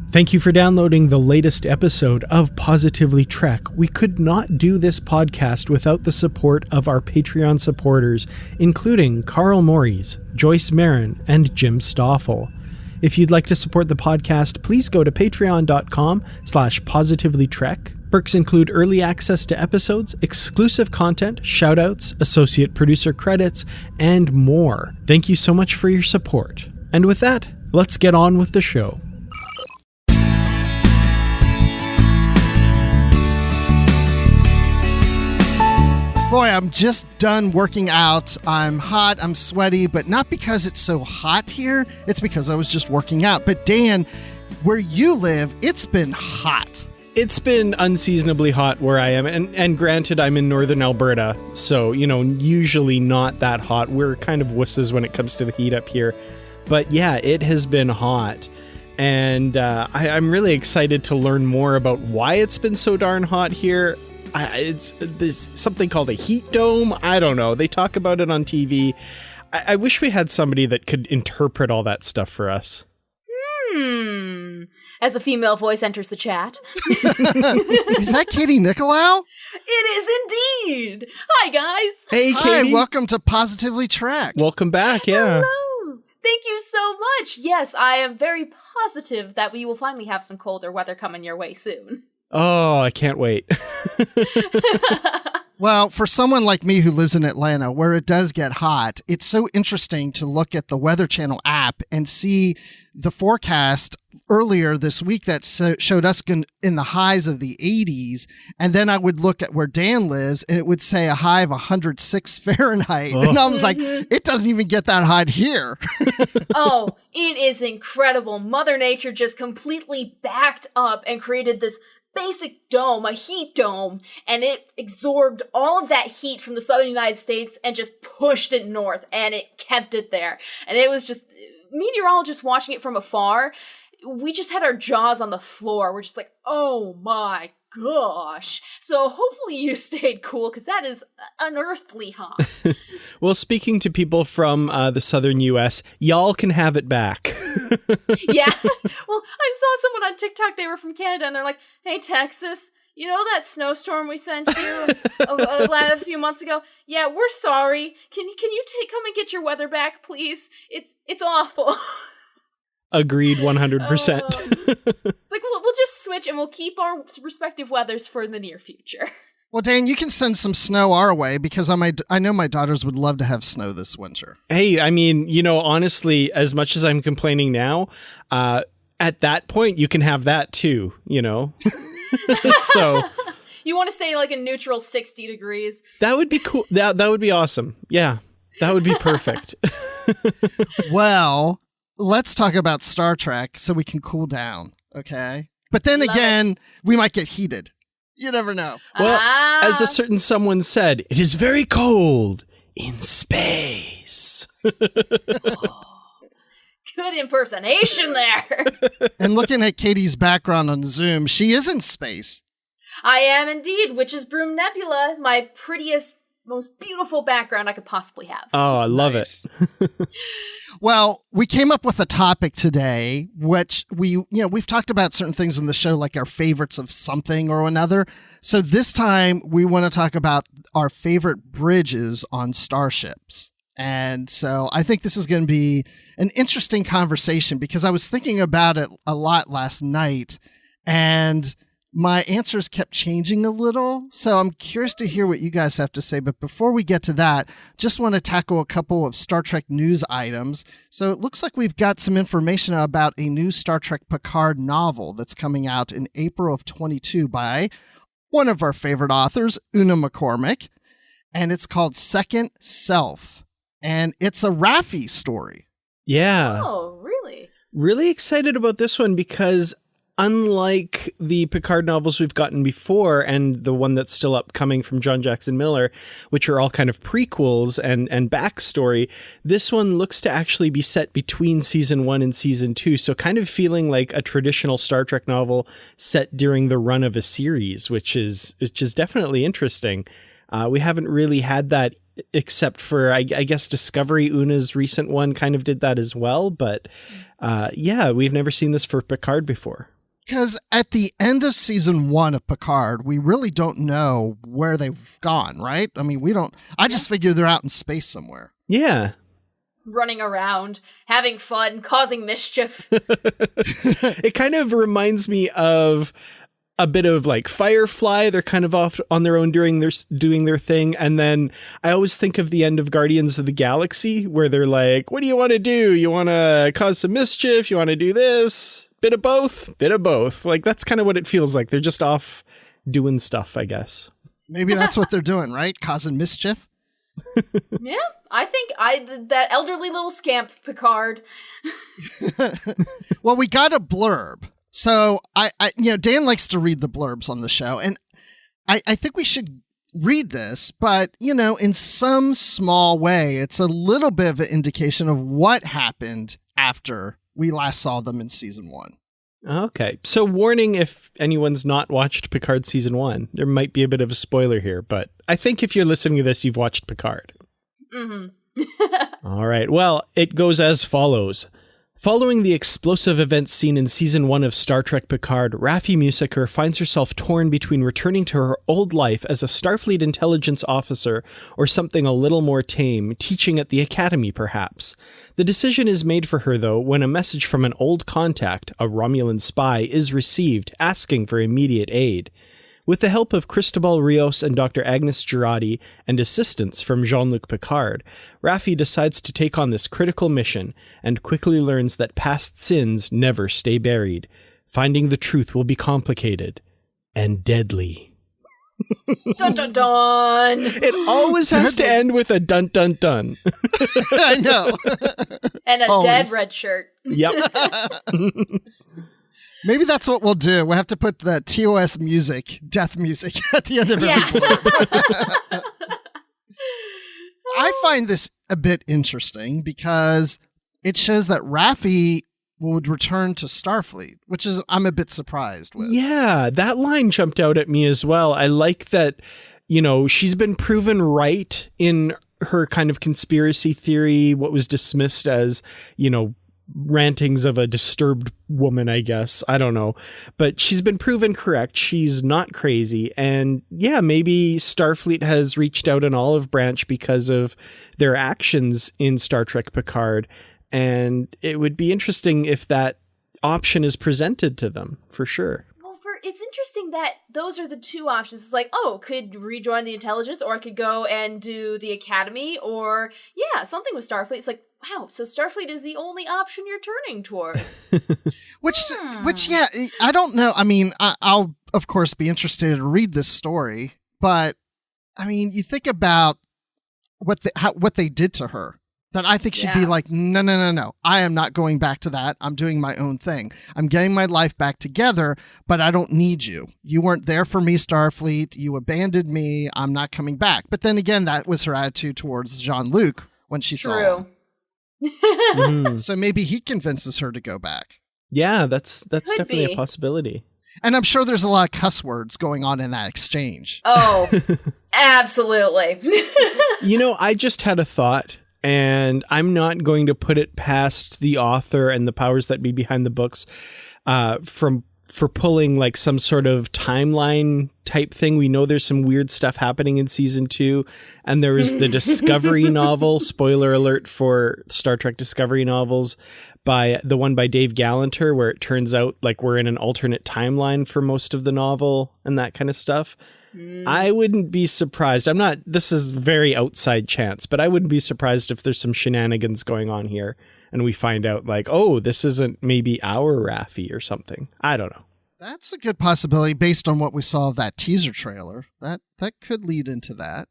Thank you for downloading the latest episode of Positively Trek. We could not do this podcast without the support of our Patreon supporters, including Carl Morris, Joyce Marin, and Jim Stoffel. If you'd like to support the podcast, please go to patreon.com/positivelytrek. Perks include early access to episodes, exclusive content, shoutouts, associate producer credits, and more. Thank you so much for your support. And with that, let's get on with the show. Boy, I'm just done working out. I'm hot, I'm sweaty, but not because it's so hot here. It's because I was just working out. But Dan, where you live, it's been hot. It's been unseasonably hot where I am, and granted, I'm in northern Alberta, so, usually not that hot. We're kind of wusses when it comes to the heat up here. But yeah, it has been hot, and I'm really excited to learn more about why it's been so darn hot here. There's something called a heat dome. I don't know. They talk about it on TV. I wish we had somebody that could interpret all that stuff for us. As a female voice enters the chat. Is that Katie Nickolaou? It is indeed. Hi, guys. Hey, Katie. Hi, welcome to Positively Trek. Welcome back, yeah. Hello. Thank you so much. Yes, I am very positive that we will finally have some colder weather coming your way soon. Oh, I can't wait. Well, for someone like me who lives in Atlanta, where it does get hot, it's so interesting to look at the Weather Channel app and see the forecast earlier this week that showed us in the highs of the 80s. And then I would look at where Dan lives and it would say a high of 106 Fahrenheit. Oh. And I was like, it doesn't even get that hot here. Oh, it is incredible. Mother Nature just completely backed up and created this basic dome, a heat dome, and it absorbed all of that heat from the southern United States and just pushed it north, and it kept it there. And it was just, meteorologists watching it from afar, we just had our jaws on the floor. We're just like, oh my gosh. So hopefully you stayed cool, because that is unearthly hot. Well, speaking to people from the southern U.S., y'all can have it back. Yeah. Well, I saw someone on TikTok, they were from Canada, and they're like, hey, Texas, you know that snowstorm we sent you a few months ago? Yeah, we're sorry. Can you come and get your weather back, please? It's awful. Agreed, 100%. It's like, we'll just switch and we'll keep our respective weathers for the near future. Well, Dan, you can send some snow our way, because I know my daughters would love to have snow this winter. Hey, I mean, honestly, as much as I'm complaining now, at that point, you can have that too, So you want to stay like a neutral 60 degrees? That would be cool. That would be awesome. Yeah, that would be perfect. Well, let's talk about Star Trek so we can cool down, okay? But then again, we might get heated. You never know. Well, as a certain someone said, it is very cold in space. Good impersonation there. And looking at Katie's background on Zoom, she is in space. I am indeed, Witch's Broom Nebula, my prettiest, most beautiful background I could possibly have. Oh, I love it. Well, we came up with a topic today, which we've talked about certain things on the show, like our favorites of something or another. So this time we want to talk about our favorite bridges on starships. And so I think this is going to be an interesting conversation, because I was thinking about it a lot last night and my answers kept changing a little. So I'm curious to hear what you guys have to say. But before we get to that, just want to tackle a couple of Star Trek news items. So it looks like we've got some information about a new Star Trek Picard novel that's coming out in April of 2022 by one of our favorite authors, Una McCormick. And it's called Second Self. And it's a Raffi story. Yeah. Oh, really? Really excited about this one, because unlike the Picard novels we've gotten before, and the one that's still upcoming from John Jackson Miller, which are all kind of prequels and backstory, this one looks to actually be set between season 1 and season 2. So kind of feeling like a traditional Star Trek novel set during the run of a series, which is definitely interesting. We haven't really had that, except for, I guess, Discovery. Una's recent one kind of did that as well. But yeah, we've never seen this for Picard before. Because at the end of season 1 of Picard, we really don't know where they've gone, right? I mean, I just figure they're out in space somewhere. Yeah. Running around, having fun, causing mischief. It kind of reminds me of a bit of like Firefly. They're kind of off on their own doing their thing. And then I always think of the end of Guardians of the Galaxy, where they're like, what do you want to do? You want to cause some mischief? You want to do this? Bit of both? Bit of both. Like, that's kind of what it feels like. They're just off doing stuff, I guess. Maybe that's what they're doing, right? Causing mischief? Yeah, I think that elderly little scamp, Picard. Well, we got a blurb. So I Dan likes to read the blurbs on the show, and I think we should read this, but in some small way, it's a little bit of an indication of what happened after we last saw them in season 1. Okay. So warning, if anyone's not watched Picard season 1, there might be a bit of a spoiler here, but I think if you're listening to this, you've watched Picard. Mm-hmm. All right. Well, it goes as follows. Following the explosive events seen in Season 1 of Star Trek Picard, Raffi Musiker finds herself torn between returning to her old life as a Starfleet intelligence officer or something a little more tame, teaching at the Academy perhaps. The decision is made for her, though, when a message from an old contact, a Romulan spy, is received, asking for immediate aid. With the help of Cristobal Rios and Dr. Agnes Girardi and assistance from Jean-Luc Picard, Raffi decides to take on this critical mission and quickly learns that past sins never stay buried. Finding the truth will be complicated and deadly. Dun dun dun! It always has to end with a dun dun dun. I know. And a Always. dead red shirt. Yep. Maybe that's what we'll do. We'll have to put the TOS music, death music, at the end of every blurb. I find this a bit interesting because it shows that Raffi would return to Starfleet, which is I'm a bit surprised with. Yeah, that line jumped out at me as well. I like that, she's been proven right in her kind of conspiracy theory, what was dismissed as, rantings of a disturbed woman, I guess. I don't know. But she's been proven correct. She's not crazy. And yeah, maybe Starfleet has reached out an olive branch because of their actions in Star Trek Picard. And it would be interesting if that option is presented to them, for sure. It's interesting that those are the two options. It's like, could rejoin the intelligence, or I could go and do the Academy, or something with Starfleet. It's like, wow, so Starfleet is the only option you're turning towards. Which, I don't know. I mean, I'll of course be interested to read this story, but I mean, you think about what they did to her. Then I think she'd be like, no. I am not going back to that. I'm doing my own thing. I'm getting my life back together, but I don't need you. You weren't there for me, Starfleet. You abandoned me. I'm not coming back. But then again, that was her attitude towards Jean-Luc when she saw him. So maybe he convinces her to go back. Yeah, that's definitely a possibility. And I'm sure there's a lot of cuss words going on in that exchange. Oh, absolutely. I just had a thought. And I'm not going to put it past the author and the powers that be behind the books for pulling like some sort of timeline type thing. We know there's some weird stuff happening in season 2, and there was the Discovery novel, spoiler alert for Star Trek Discovery novels, by the one by Dave Gallanter, where it turns out like we're in an alternate timeline for most of the novel and that kind of stuff. I wouldn't be surprised. This is very outside chance, but I wouldn't be surprised if there's some shenanigans going on here and we find out like, this isn't maybe our Raffi or something. I don't know. That's a good possibility based on what we saw of that teaser trailer. That could lead into that.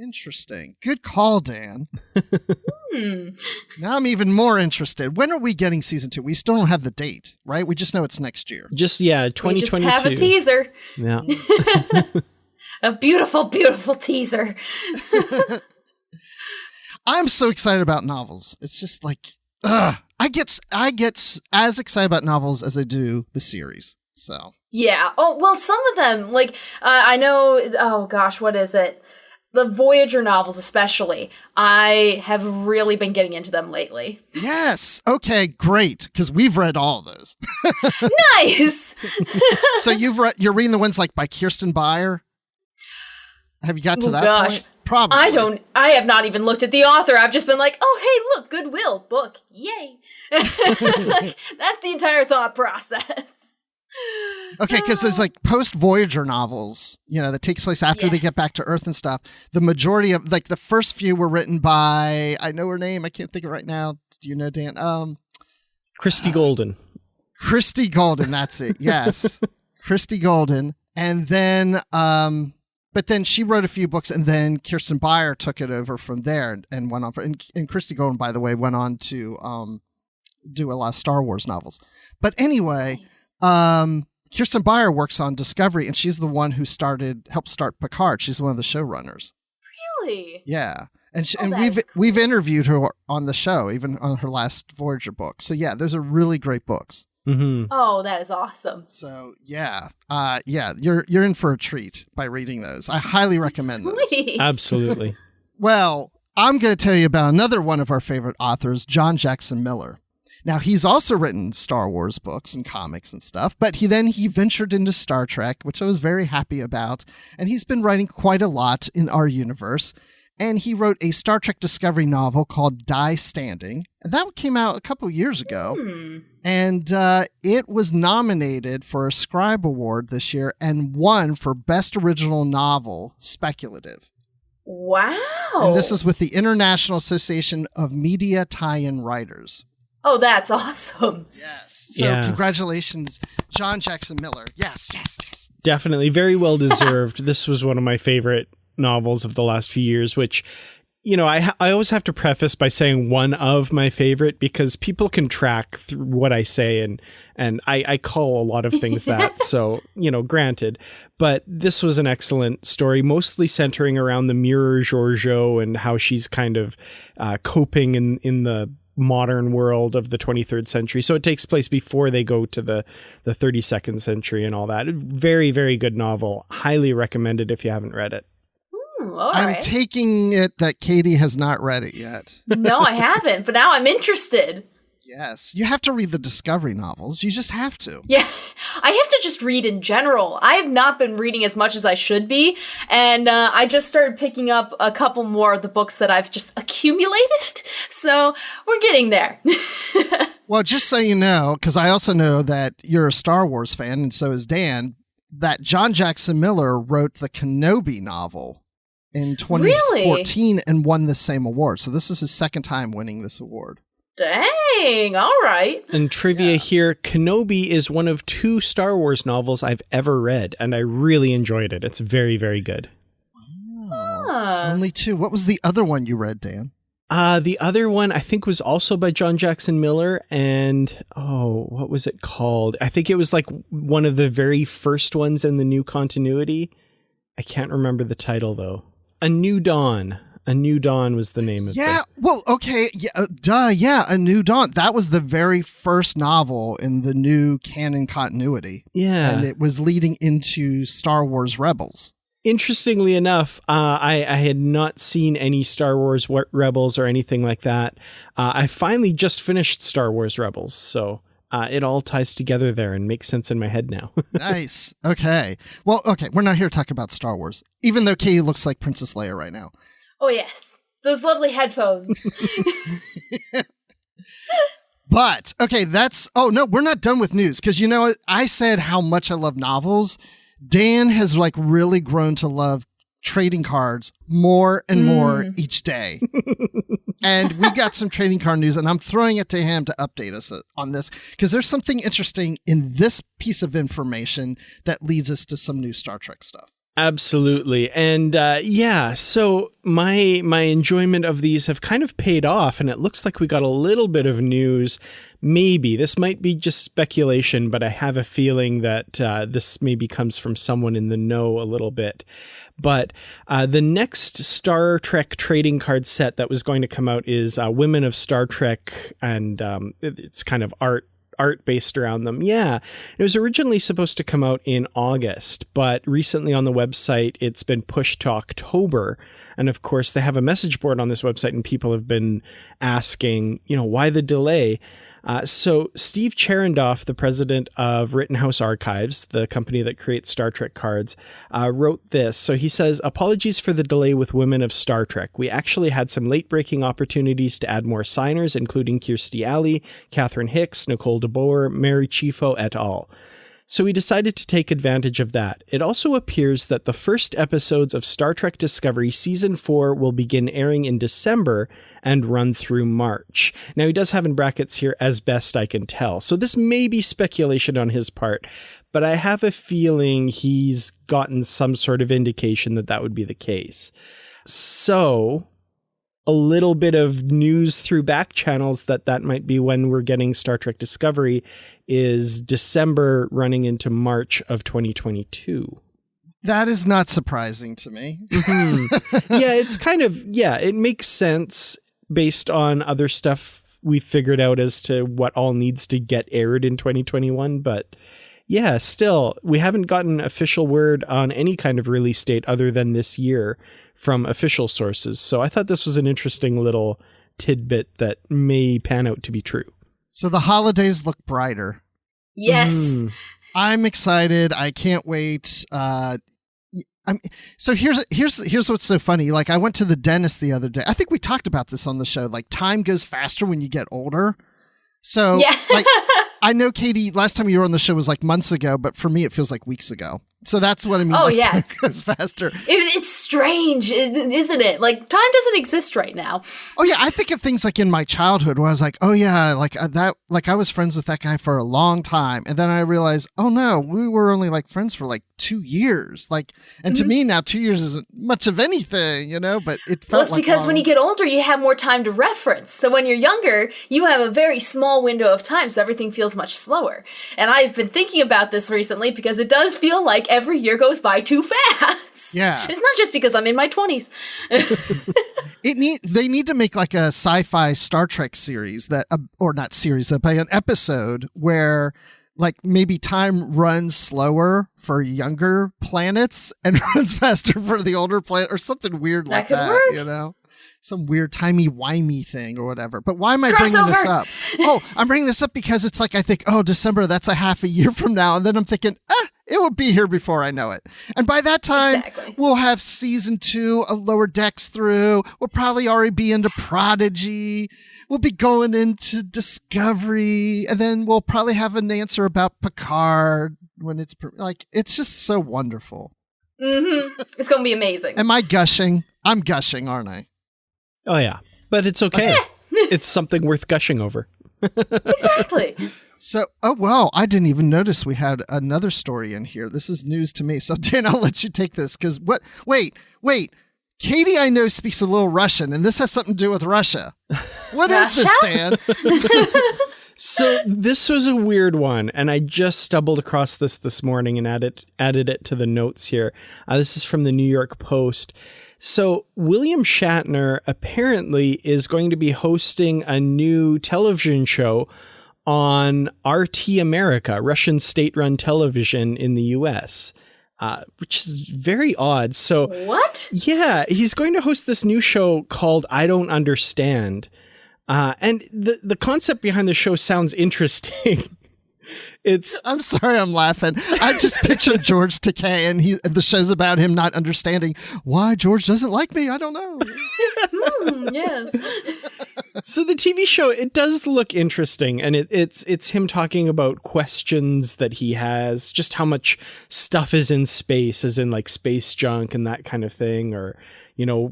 Interesting. Good call, Dan. Now I'm even more interested. When are we getting season 2? We still don't have the date, right? We just know it's next year. 2022. We just have a teaser. Yeah. A beautiful, beautiful teaser. I'm so excited about novels. It's just like, I get as excited about novels as I do the series. So yeah. Oh well, some of them like I know. Oh gosh, what is it? The Voyager novels especially. I have really been getting into them lately. Yes. Okay, great. Because we've read all of those. Nice! So you're reading the ones like by Kirsten Beyer? Have you got to that point? Probably. I have not even looked at the author. I've just been like, oh, hey, look, Goodwill book. Yay. That's the entire thought process. Okay, because there's like post-Voyager novels, that take place after they get back to Earth and stuff. The majority of, like, the first few were written by, I know her name, I can't think of it right now. Do you know, Dan? Christy Golden. Christy Golden, that's it, yes. Christy Golden. And then, but then she wrote a few books, and then Kirsten Beyer took it over from there and went on. And Christy Golden, by the way, went on to do a lot of Star Wars novels. But anyway... Nice. Kirsten Beyer works on Discovery, and she's the one who helped start Picard. She's one of the showrunners. Really? Yeah, and we've interviewed her on the show, even on her last Voyager book. So yeah, those are really great books. Mm-hmm. Oh, that is awesome. So yeah, you're in for a treat by reading those. I highly recommend those. Absolutely. Well, I'm going to tell you about another one of our favorite authors, John Jackson Miller. Now, he's also written Star Wars books and comics and stuff, but he ventured into Star Trek, which I was very happy about, and he's been writing quite a lot in our universe, and he wrote a Star Trek Discovery novel called Die Standing, and that came out a couple years ago, and it was nominated for a Scribe Award this year and won for Best Original Novel Speculative. Wow. And this is with the International Association of Media Tie-In Writers. Oh, that's awesome. Yes. So congratulations, John Jackson Miller. Yes. Definitely. Very well deserved. This was one of my favorite novels of the last few years, which, I always have to preface by saying one of my favorite, because people can track through what I say, and I call a lot of things that. So, granted. But this was an excellent story, mostly centering around the Mirror Giorgio and how she's kind of coping in the modern world of the 23rd century. So it takes place before they go to the 32nd century and all that. Very, very good novel. Highly recommended if you haven't read it. I'm taking it that Katie has not read it yet. No, I haven't, but now I'm interested. Yes. You have to read the Discovery novels. You just have to. Yeah. I have to just read in general. I have not been reading as much as I should be. And I just started picking up a couple more of the books that I've just accumulated. So we're getting there. Well, just so you know, because I also know that you're a Star Wars fan, and so is Dan, that John Jackson Miller wrote the Kenobi novel in 2014 and won the same award. So this is his second time winning this award. Dang, all right. And trivia here, Kenobi is one of 2 Star Wars novels I've ever read, and I really enjoyed it. It's very, very good. Wow. Only 2. What was the other one you read, Dan? The other one, I think, was also by John Jackson Miller, and, what was it called? I think it was like one of the very first ones in the new continuity. I can't remember the title, though. A New Dawn. A New Dawn was the name of it. Yeah, well, okay, A New Dawn. That was the very first novel in the new canon continuity. Yeah. And it was leading into Star Wars Rebels. Interestingly enough, I had not seen any Star Wars Rebels or anything like that. I finally just finished Star Wars Rebels, so it all ties together there and makes sense in my head now. Nice. Okay. Well, okay, we're not here to talk about Star Wars, even though Katie looks like Princess Leia right now. Oh, yes. Those lovely headphones. But, okay, we're not done with news. Because, I said how much I love novels. Dan has, really grown to love trading cards more and more each day. And we got some trading card news, and I'm throwing it to him to update us on this. Because there's something interesting in this piece of information that leads us to some new Star Trek stuff. Absolutely. And so my enjoyment of these have kind of paid off, and it looks like we got a little bit of news. Maybe this might be just speculation, but I have a feeling that this maybe comes from someone in the know a little bit. But the next Star Trek trading card set that was going to come out is Women of Star Trek, and it's kind of art art based around them. Yeah. It was originally supposed to come out in August, but recently on the website, it's been pushed to October. And of course, they have a message board on this website, and people have been asking, why the delay? So Steve Cherendoff, the president of Rittenhouse Archives, the company that creates Star Trek cards, wrote this. So he says, "Apologies for the delay with Women of Star Trek. We actually had some late-breaking opportunities to add more signers, including Kirstie Alley, Catherine Hicks, Nicole DeBoer, Mary Chieffo et al. So we decided to take advantage of that. It also appears that the first episodes of Star Trek Discovery Season 4 will begin airing in December and run through March." Now, he does have in brackets here, "as best I can tell." So this may be speculation on his part, but I have a feeling he's gotten some sort of indication that that would be the case. So a little bit of news through back channels that might be when we're getting Star Trek Discovery is December running into March of 2022. That is not surprising to me. Mm-hmm. Yeah, it's kind of, it makes sense based on other stuff we figured out as to what all needs to get aired in 2021. But yeah, still, we haven't gotten official word on any kind of release date other than this year from official sources. So I thought this was an interesting little tidbit that may pan out to be true. So the holidays look brighter. Yes. I'm excited. I can't wait. So here's what's so funny. Like, I went to the dentist the other day. I think we talked about this on the show. Like, time goes faster when you get older. So like, I know, Katie, last time you were on the show was like months ago, but for me, it feels like weeks ago. So that's what I mean. Oh, yeah. Time goes faster. It's strange, isn't it? Like, time doesn't exist right now. Oh, yeah. I think of things like in my childhood where I was like, oh, yeah, like that, like I was friends with that guy for a long time. And then I realized, oh, no, we were only like friends for like 2 years. Like, and to me now, 2 years isn't much of anything, but it felt it's because when you get older, you have more time to reference. So when you're younger, you have a very small window of time. So everything feels much slower. And I've been thinking about this recently because it does feel like every year goes by too fast. Yeah. It's not just because I'm in my 20s. They need to make like a sci-fi Star Trek series or not series, but an episode where like maybe time runs slower for younger planets and runs faster for the older planet or something weird like that, some weird timey-wimey thing or whatever. But why am I bringing this up? Oh, I'm bringing this up because it's like, I think, December, that's a half a year from now. And then I'm thinking, it will be here before I know it. And by that time, we'll have season 2 of Lower Decks through. We'll probably already be into Prodigy. We'll be going into Discovery. And then we'll probably have an answer about Picard when it's it's just so wonderful. Mm-hmm. It's going to be amazing. Am I gushing? I'm gushing, aren't I? Oh, yeah. But it's okay. It's something worth gushing over. Exactly. So, I didn't even notice we had another story in here. This is news to me. So, Dan, I'll let you take this because wait. Katie, I know, speaks a little Russian, and this has something to do with Russia. What is this, Dan? So this was a weird one, and I just stumbled across this morning and added it to the notes here. This is from the New York Post. So William Shatner apparently is going to be hosting a new television show on RT America, Russian state-run television in the U.S., which is very odd. So what? Yeah, he's going to host this new show called I Don't Understand. And the concept behind the show sounds interesting. I'm sorry, I'm laughing. I just pictured George Takei, and the show's about him not understanding why George doesn't like me. I don't know. Yes. So the TV show, it does look interesting, and it's him talking about questions that he has, just how much stuff is in space, as in like space junk and that kind of thing, or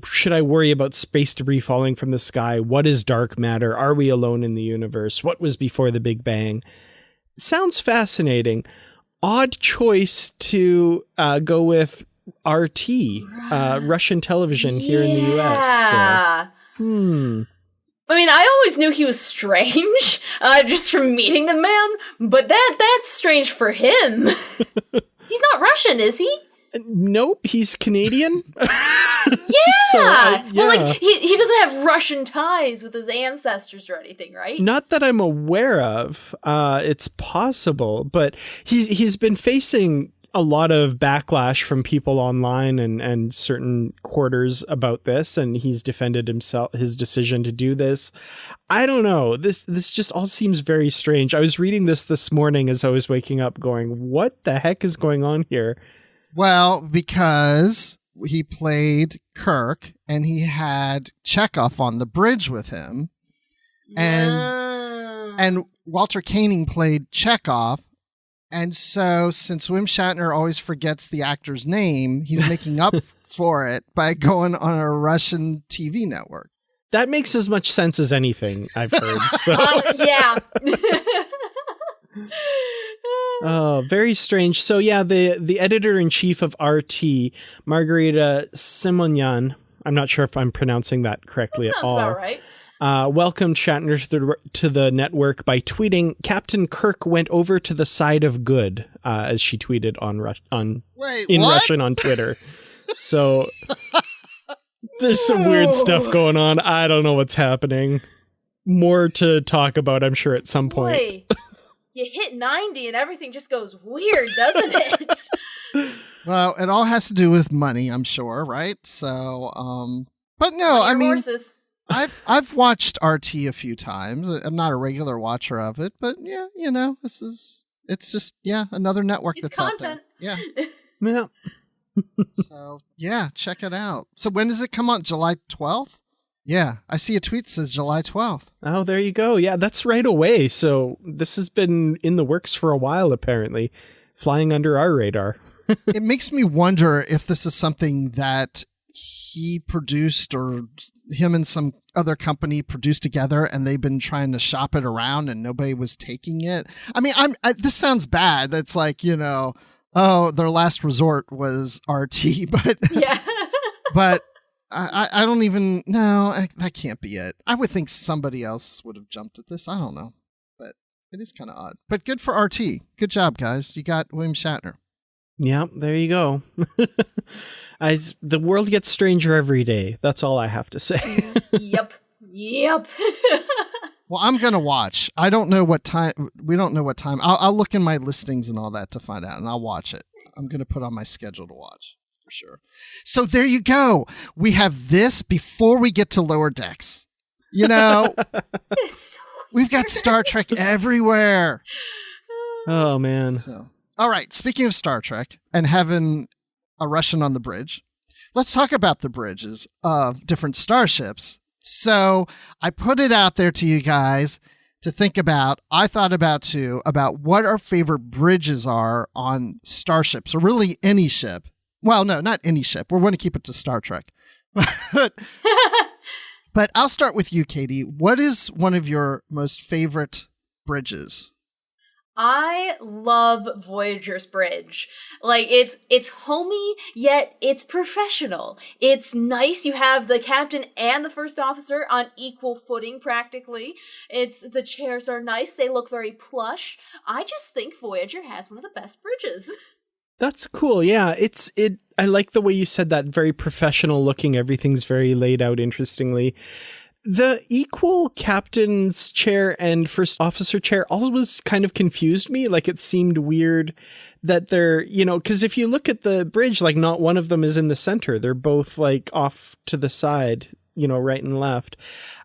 should I worry about space debris falling from the sky? What is dark matter? Are we alone in the universe? What was before the Big Bang? Sounds fascinating. Odd choice to go with RT, Russian television here in the U.S. So. I mean, I always knew he was strange, just from meeting the man, but that's strange for him. He's not Russian, is he? Nope, he's Canadian. Yeah. So, Well, like he doesn't have Russian ties with his ancestors or anything, right? Not that I'm aware of. It's possible, but he's been facing a lot of backlash from people online and certain quarters about this, and he's defended his decision to do this. I don't know. This just all seems very strange. I was reading this morning as I was waking up going, what the heck is going on here? Well, because he played Kirk and he had Chekhov on the bridge with him. And Walter Koenig played Chekhov. And so, since William Shatner always forgets the actor's name, he's making up for it by going on a Russian TV network. That makes as much sense as anything I've heard. So. Yeah. Oh, very strange. So yeah, the editor-in-chief of RT, Margarita Simonyan, I'm not sure if I'm pronouncing that correctly That at sounds all. about right. Welcomed Shatner to the network by tweeting, "Captain Kirk went over to the side of good," as she tweeted in Russian on Twitter. So there's some weird stuff going on. I don't know what's happening. More to talk about, I'm sure, at some point. Boy, you hit 90 and everything just goes weird, doesn't it? Well, it all has to do with money, I'm sure, right? So, but no, I mean, horses. I've watched RT a few times. I'm not a regular watcher of it, but yeah, it's just another network It's that's content. out there. Yeah. Yeah. So yeah, check it out. So when does it come out? July 12th? Yeah, I see a tweet that says July 12th. Oh, there you go. Yeah, that's right away. So this has been in the works for a while, apparently, flying under our radar. It makes me wonder if this is something that he produced or him and some other company produced together and they've been trying to shop it around and nobody was taking it. I mean, this sounds bad. That's like, their last resort was RT, but Yeah. but I don't even know. That can't be it. I would think somebody else would have jumped at this. I don't know, but it is kind of odd. But good for RT. Good job, guys. You got William Shatner. Yeah, there you go. The world gets stranger every day. That's all I have to say. Yep. Well, I'm going to watch. I don't know what time. We don't know what time. I'll look in my listings and all that to find out, and I'll watch it. I'm going to put on my schedule to watch for sure. So there you go. We have this before we get to Lower Decks. It's so We've got Star Trek everywhere. Oh, man. So, all right. Speaking of Star Trek and having a Russian on the bridge, let's talk about the bridges of different starships. So I put it out there to you guys to think about. I thought about too about what our favorite bridges are on starships, or really any ship. Well, no, not any ship. We're going to keep it to Star Trek. But I'll start with you, Katie. What is one of your most favorite bridges? I love Voyager's bridge. Like, it's homey, yet it's professional. It's nice. You have the captain and the first officer on equal footing, practically. The chairs are nice. They look very plush. I just think Voyager has one of the best bridges. That's cool. Yeah, I like the way you said that. Very professional looking. Everything's very laid out interestingly. The equal captain's chair and first officer chair always kind of confused me. Like, it seemed weird that they're, because if you look at the bridge, like, not one of them is in the center. They're both like off to the side, right and left,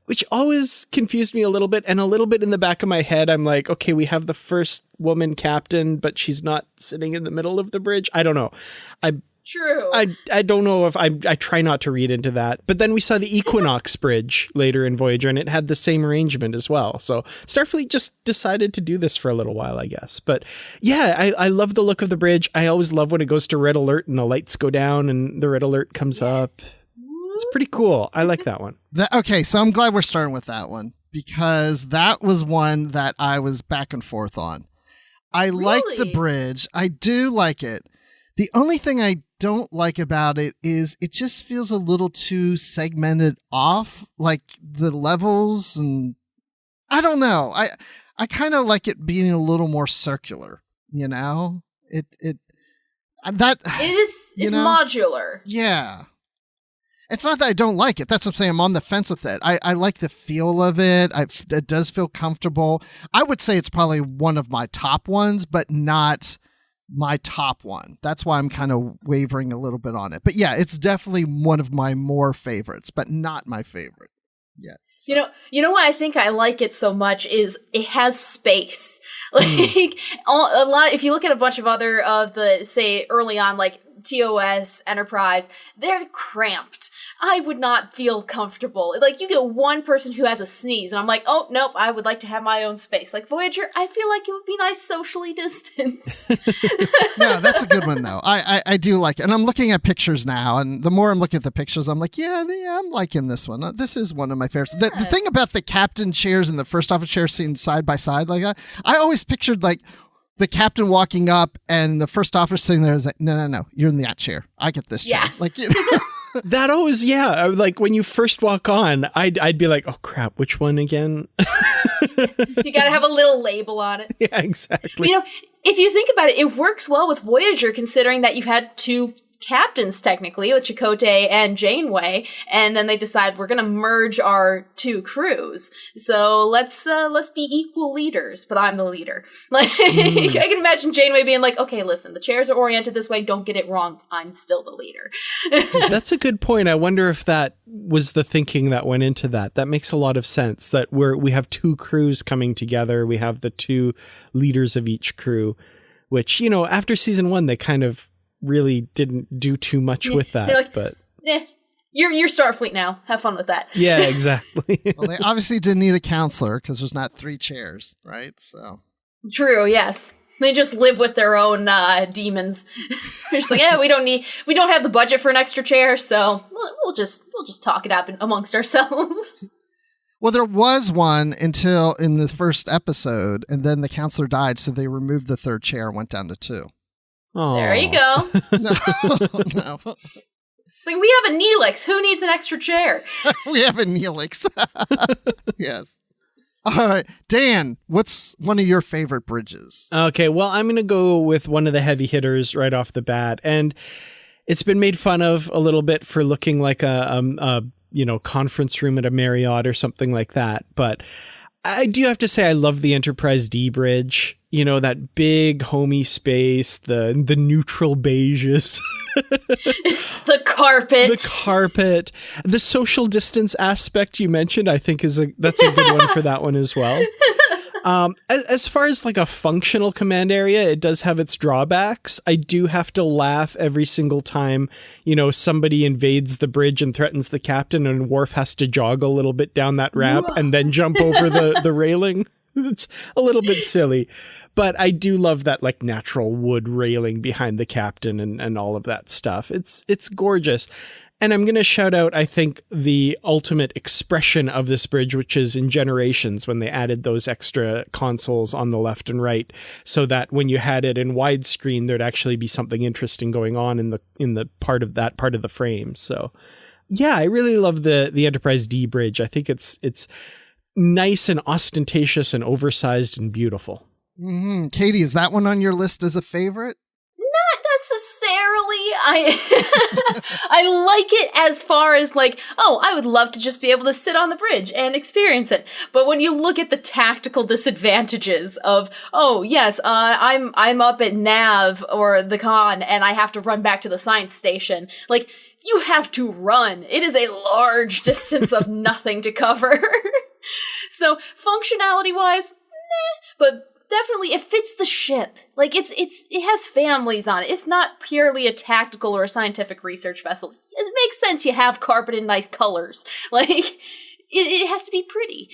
which always confused me a little bit. And a little bit in the back of my head, I'm like, okay, we have the first woman captain, but she's not sitting in the middle of the bridge. I don't know. True. I don't know if I try not to read into that. But then we saw the Equinox bridge later in Voyager, and it had the same arrangement as well. So Starfleet just decided to do this for a little while, I guess. But yeah, I love the look of the bridge. I always love when it goes to red alert and the lights go down and the red alert comes up. It's pretty cool. I like that one. Okay, so I'm glad we're starting with that one, because that was one that I was back and forth on. I like the bridge. I do like it. The only thing I don't like about it is it just feels a little too segmented off, like the levels, and I don't know. I kind of like it being a little more circular, It's modular. Yeah. It's not that I don't like it. That's what I'm saying. I'm on the fence with it. I like the feel of it. It does feel comfortable. I would say it's probably one of my top ones, but not my top one. That's why I'm kind of wavering a little bit on it. But yeah, it's definitely one of my more favorites, but not my favorite yet. You know why I think I like it so much is it has space. Like a lot. If you look at a bunch of other of the, say, early on, like TOS, Enterprise, they're cramped. I would not feel comfortable. Like, you get one person who has a sneeze, and I'm like, oh, nope, I would like to have my own space. Like, Voyager, I feel like it would be nice socially distanced. No, that's a good one, though. I do like it. And I'm looking at pictures now, and the more I'm looking at the pictures, I'm like, yeah, I'm liking this one. This is one of my favorites. The thing about the captain chairs and the first officer chairs seen side by side like that, I always pictured, like, the captain walking up and the first officer sitting there is like, no, you're in that chair. I get this chair. Yeah. Like, That always, yeah. Like when you first walk on, I'd be like, oh crap, which one again? You gotta have a little label on it. Yeah, exactly. If you think about it, it works well with Voyager, considering that you had two captains technically with Chakotay and Janeway, and then they decide we're gonna merge our two crews. So let's be equal leaders, but I'm the leader. Like I can imagine Janeway being like, okay, listen, the chairs are oriented this way, don't get it wrong, I'm still the leader. That's a good point. I wonder if that was the thinking that went into that. That makes a lot of sense, that we have two crews coming together, we have the two leaders of each crew, which, after season 1 they kind of really didn't do too much with that, like, but you're Starfleet now. Have fun with that. Yeah, exactly. Well, they obviously didn't need a counselor because there's not 3 chairs, right? So true. Yes, they just live with their own demons. They're just like, yeah, we don't have the budget for an extra chair, so we'll just talk it out amongst ourselves. Well, there was one until in the first episode, and then the counselor died, so they removed the 3rd chair and went down to 2. Aww. There you go. No. It's like, we have a Neelix. Who needs an extra chair? We have a Neelix. Yes. All right. Dan, what's one of your favorite bridges? Okay, well, I'm going to go with one of the heavy hitters right off the bat. And it's been made fun of a little bit for looking like a conference room at a Marriott or something like that. But I do have to say I love the Enterprise D bridge. That big homey space, the neutral beiges. The carpet. The social distance aspect you mentioned, I think that's a good one for that one as well. As far as like a functional command area, it does have its drawbacks. I do have to laugh every single time, somebody invades the bridge and threatens the captain, and Worf has to jog a little bit down that ramp and then jump over the railing. It's a little bit silly, but I do love that like natural wood railing behind the captain and all of that stuff. It's gorgeous. And I'm going to shout out, I think, the ultimate expression of this bridge, which is in Generations, when they added those extra consoles on the left and right, so that when you had it in widescreen, there'd actually be something interesting going on in the part of the frame. So, yeah, I really love the Enterprise D bridge. I think it's nice and ostentatious and oversized and beautiful. Mm-hmm. Katie, is that one on your list as a favorite? Not necessarily. I like it as far as like, I would love to just be able to sit on the bridge and experience it. But when you look at the tactical disadvantages of, I'm up at Nav or the con and I have to run back to the science station, like, you have to run. It is a large distance of nothing to cover. So functionality wise, but definitely it fits the ship. Like it has families on it. It's not purely a tactical or a scientific research vessel. It makes sense you have carpet in nice colors. Like it has to be pretty.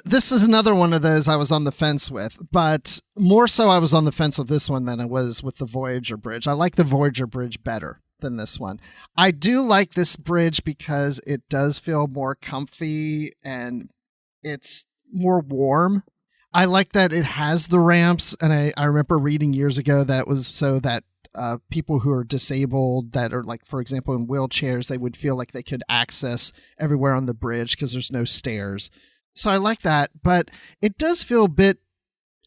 This is another one of those I was on the fence with, but more so I was on the fence with this one than I was with the Voyager bridge. I like the Voyager bridge better than this one. I do like this bridge because it does feel more comfy and it's more warm. I like that it has the ramps, and I remember reading years ago that was so that people who are disabled, that are like, for example, in wheelchairs, they would feel like they could access everywhere on the bridge because there's no stairs. So I like that, but it does feel a bit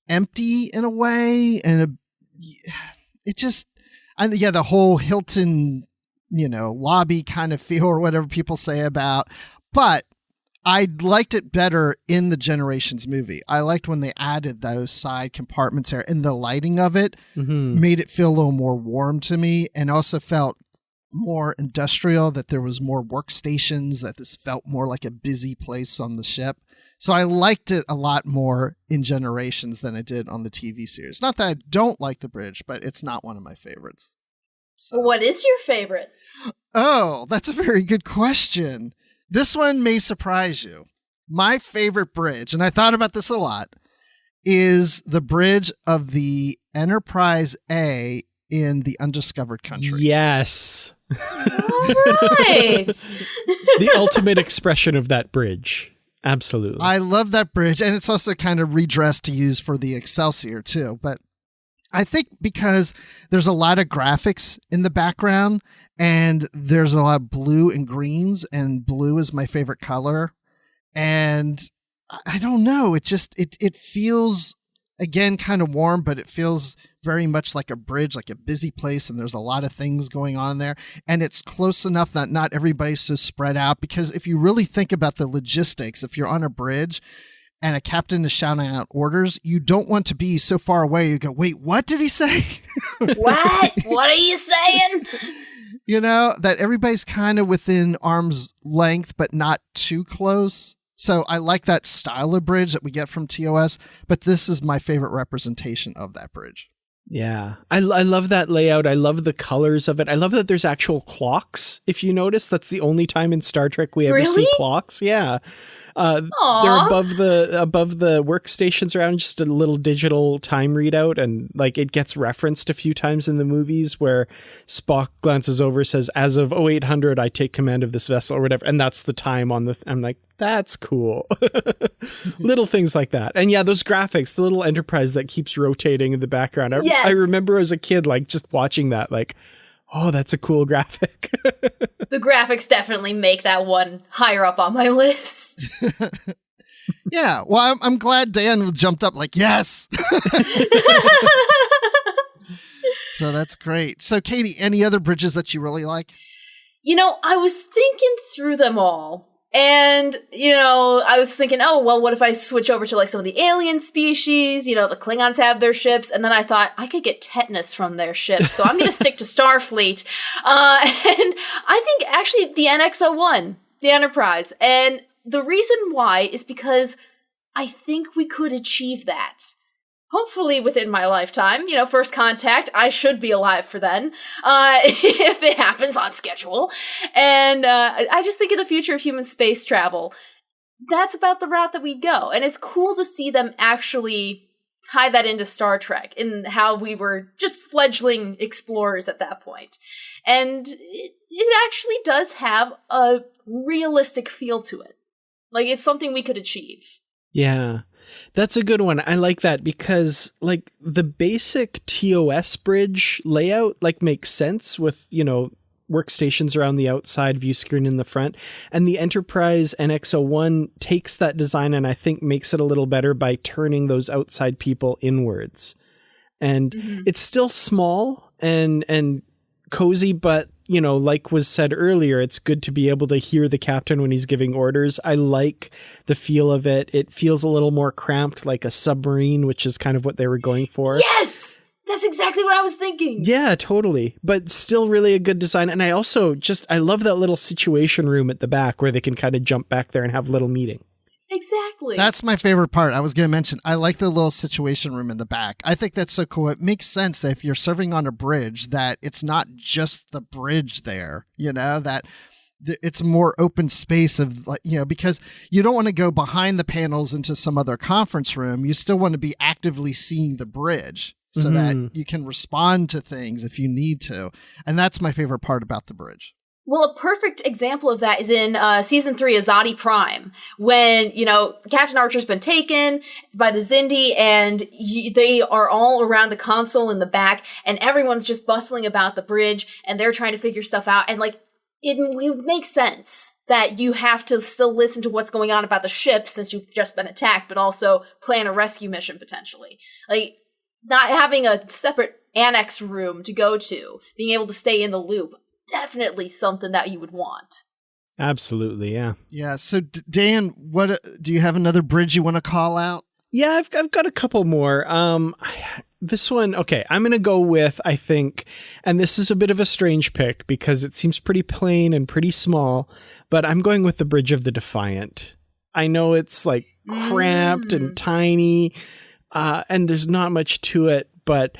empty in a way, and the whole Hilton lobby kind of feel or whatever people say about. But I liked it better in the Generations movie. I liked when they added those side compartments there, and the lighting of it made it feel a little more warm to me, and also felt more industrial, that there was more workstations, that this felt more like a busy place on the ship. So I liked it a lot more in Generations than I did on the TV series. Not that I don't like the bridge, but it's not one of my favorites. So. What is your favorite? Oh, that's a very good question. This one may surprise you. My favorite bridge, and I thought about this a lot, is the bridge of the Enterprise A in the Undiscovered Country. Yes. All right. The ultimate expression of that bridge. Absolutely. I love that bridge, and it's also kind of redressed to use for the Excelsior too. But I think because there's a lot of graphics in the background, and there's a lot of blue and greens, and blue is my favorite color. And I don't know, it feels, again, kind of warm, but it feels very much like a bridge, like a busy place, and there's a lot of things going on there. And it's close enough that not everybody's so spread out, because if you really think about the logistics, if you're on a bridge and a captain is shouting out orders, you don't want to be so far away. You go, wait, what did he say? What? What are you saying? That everybody's kind of within arm's length, but not too close. So I like that style of bridge that we get from TOS, but this is my favorite representation of that bridge. Yeah, I love that layout. I love the colors of it. I love that there's actual clocks. If you notice, that's the only time in Star Trek we ever see clocks. Yeah, they're above the workstations around, just a little digital time readout, and like it gets referenced a few times in the movies where Spock glances over, says, "As of 0800, I take command of this vessel," or whatever, and that's the time on the. I'm like, that's cool. Little things like that. And yeah, those graphics, the little Enterprise that keeps rotating in the background. I remember as a kid, like just watching that, like, oh, that's a cool graphic. The graphics definitely make that one higher up on my list. Yeah. Well, I'm glad Dan jumped up like, yes. So that's great. So Katie, any other bridges that you really like? I was thinking through them all. And, I was thinking, oh, well, what if I switch over to like some of the alien species? The Klingons have their ships. And then I thought I could get tetanus from their ships. So I'm going to stick to Starfleet. And I think actually the NX-01, the Enterprise. And the reason why is because I think we could achieve that. Hopefully within my lifetime, first contact, I should be alive for then, if it happens on schedule. And I just think in the future of human space travel, that's about the route that we go. And it's cool to see them actually tie that into Star Trek and how we were just fledgling explorers at that point. And it actually does have a realistic feel to it. Like, it's something we could achieve. Yeah. That's a good one. I like that because like the basic TOS bridge layout like makes sense with, workstations around the outside, view screen in the front. And the Enterprise NX-01 takes that design and I think makes it a little better by turning those outside people inwards. And it's still small and cozy, but like was said earlier, it's good to be able to hear the captain when he's giving orders. I like the feel of it. It feels a little more cramped, like a submarine, which is kind of what they were going for. Yes! That's exactly what I was thinking. Yeah, totally. But still really a good design. And I also I love that little situation room at the back where they can kind of jump back there and have a little meeting. Exactly. That's my favorite part. I was going to mention, I like the little situation room in the back. I think that's so cool. It makes sense that if you're serving on a bridge, that it's not just the bridge there, that it's a more open space of, because you don't want to go behind the panels into some other conference room. You still want to be actively seeing the bridge so that you can respond to things if you need to. And that's my favorite part about the bridge. Well, a perfect example of that is in season 3 of Azadi Prime, when, Captain Archer's been taken by the Xindi, and they are all around the console in the back, and everyone's just bustling about the bridge, and they're trying to figure stuff out, and, it makes sense that you have to still listen to what's going on about the ship since you've just been attacked, but also plan a rescue mission, potentially. Not having a separate annex room to go to, being able to stay in the loop. definitely something that you would want. Absolutely, yeah. Yeah. So, Dan, what do you have another bridge you want to call out? Yeah, I've got a couple more. This one, okay, I'm going to go with, I think, and this is a bit of a strange pick because it seems pretty plain and pretty small, but I'm going with the Bridge of the Defiant. I know it's like cramped and tiny, and there's not much to it, but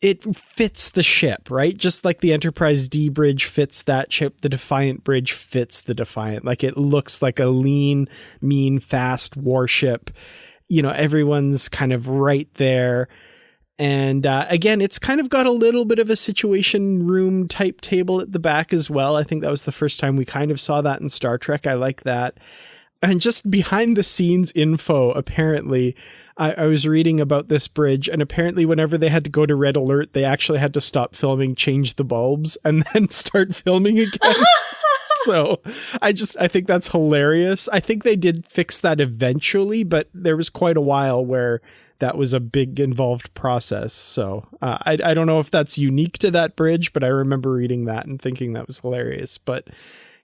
it fits the ship, right? Just like the Enterprise D bridge fits that ship, the Defiant bridge fits the Defiant. Like it looks like a lean, mean, fast warship. You know, everyone's kind of right there. And again, it's kind of got a little bit of a situation room type table at the back as well. I think that was the first time we kind of saw that in Star Trek. I like that. And just behind the scenes info, apparently, I was reading about this bridge, and apparently whenever they had to go to red alert, they actually had to stop filming, change the bulbs, and then start filming again. So I think that's hilarious. I think they did fix that eventually, but there was quite a while where that was a big involved process. So I don't know if that's unique to that bridge, but I remember reading that and thinking that was hilarious. But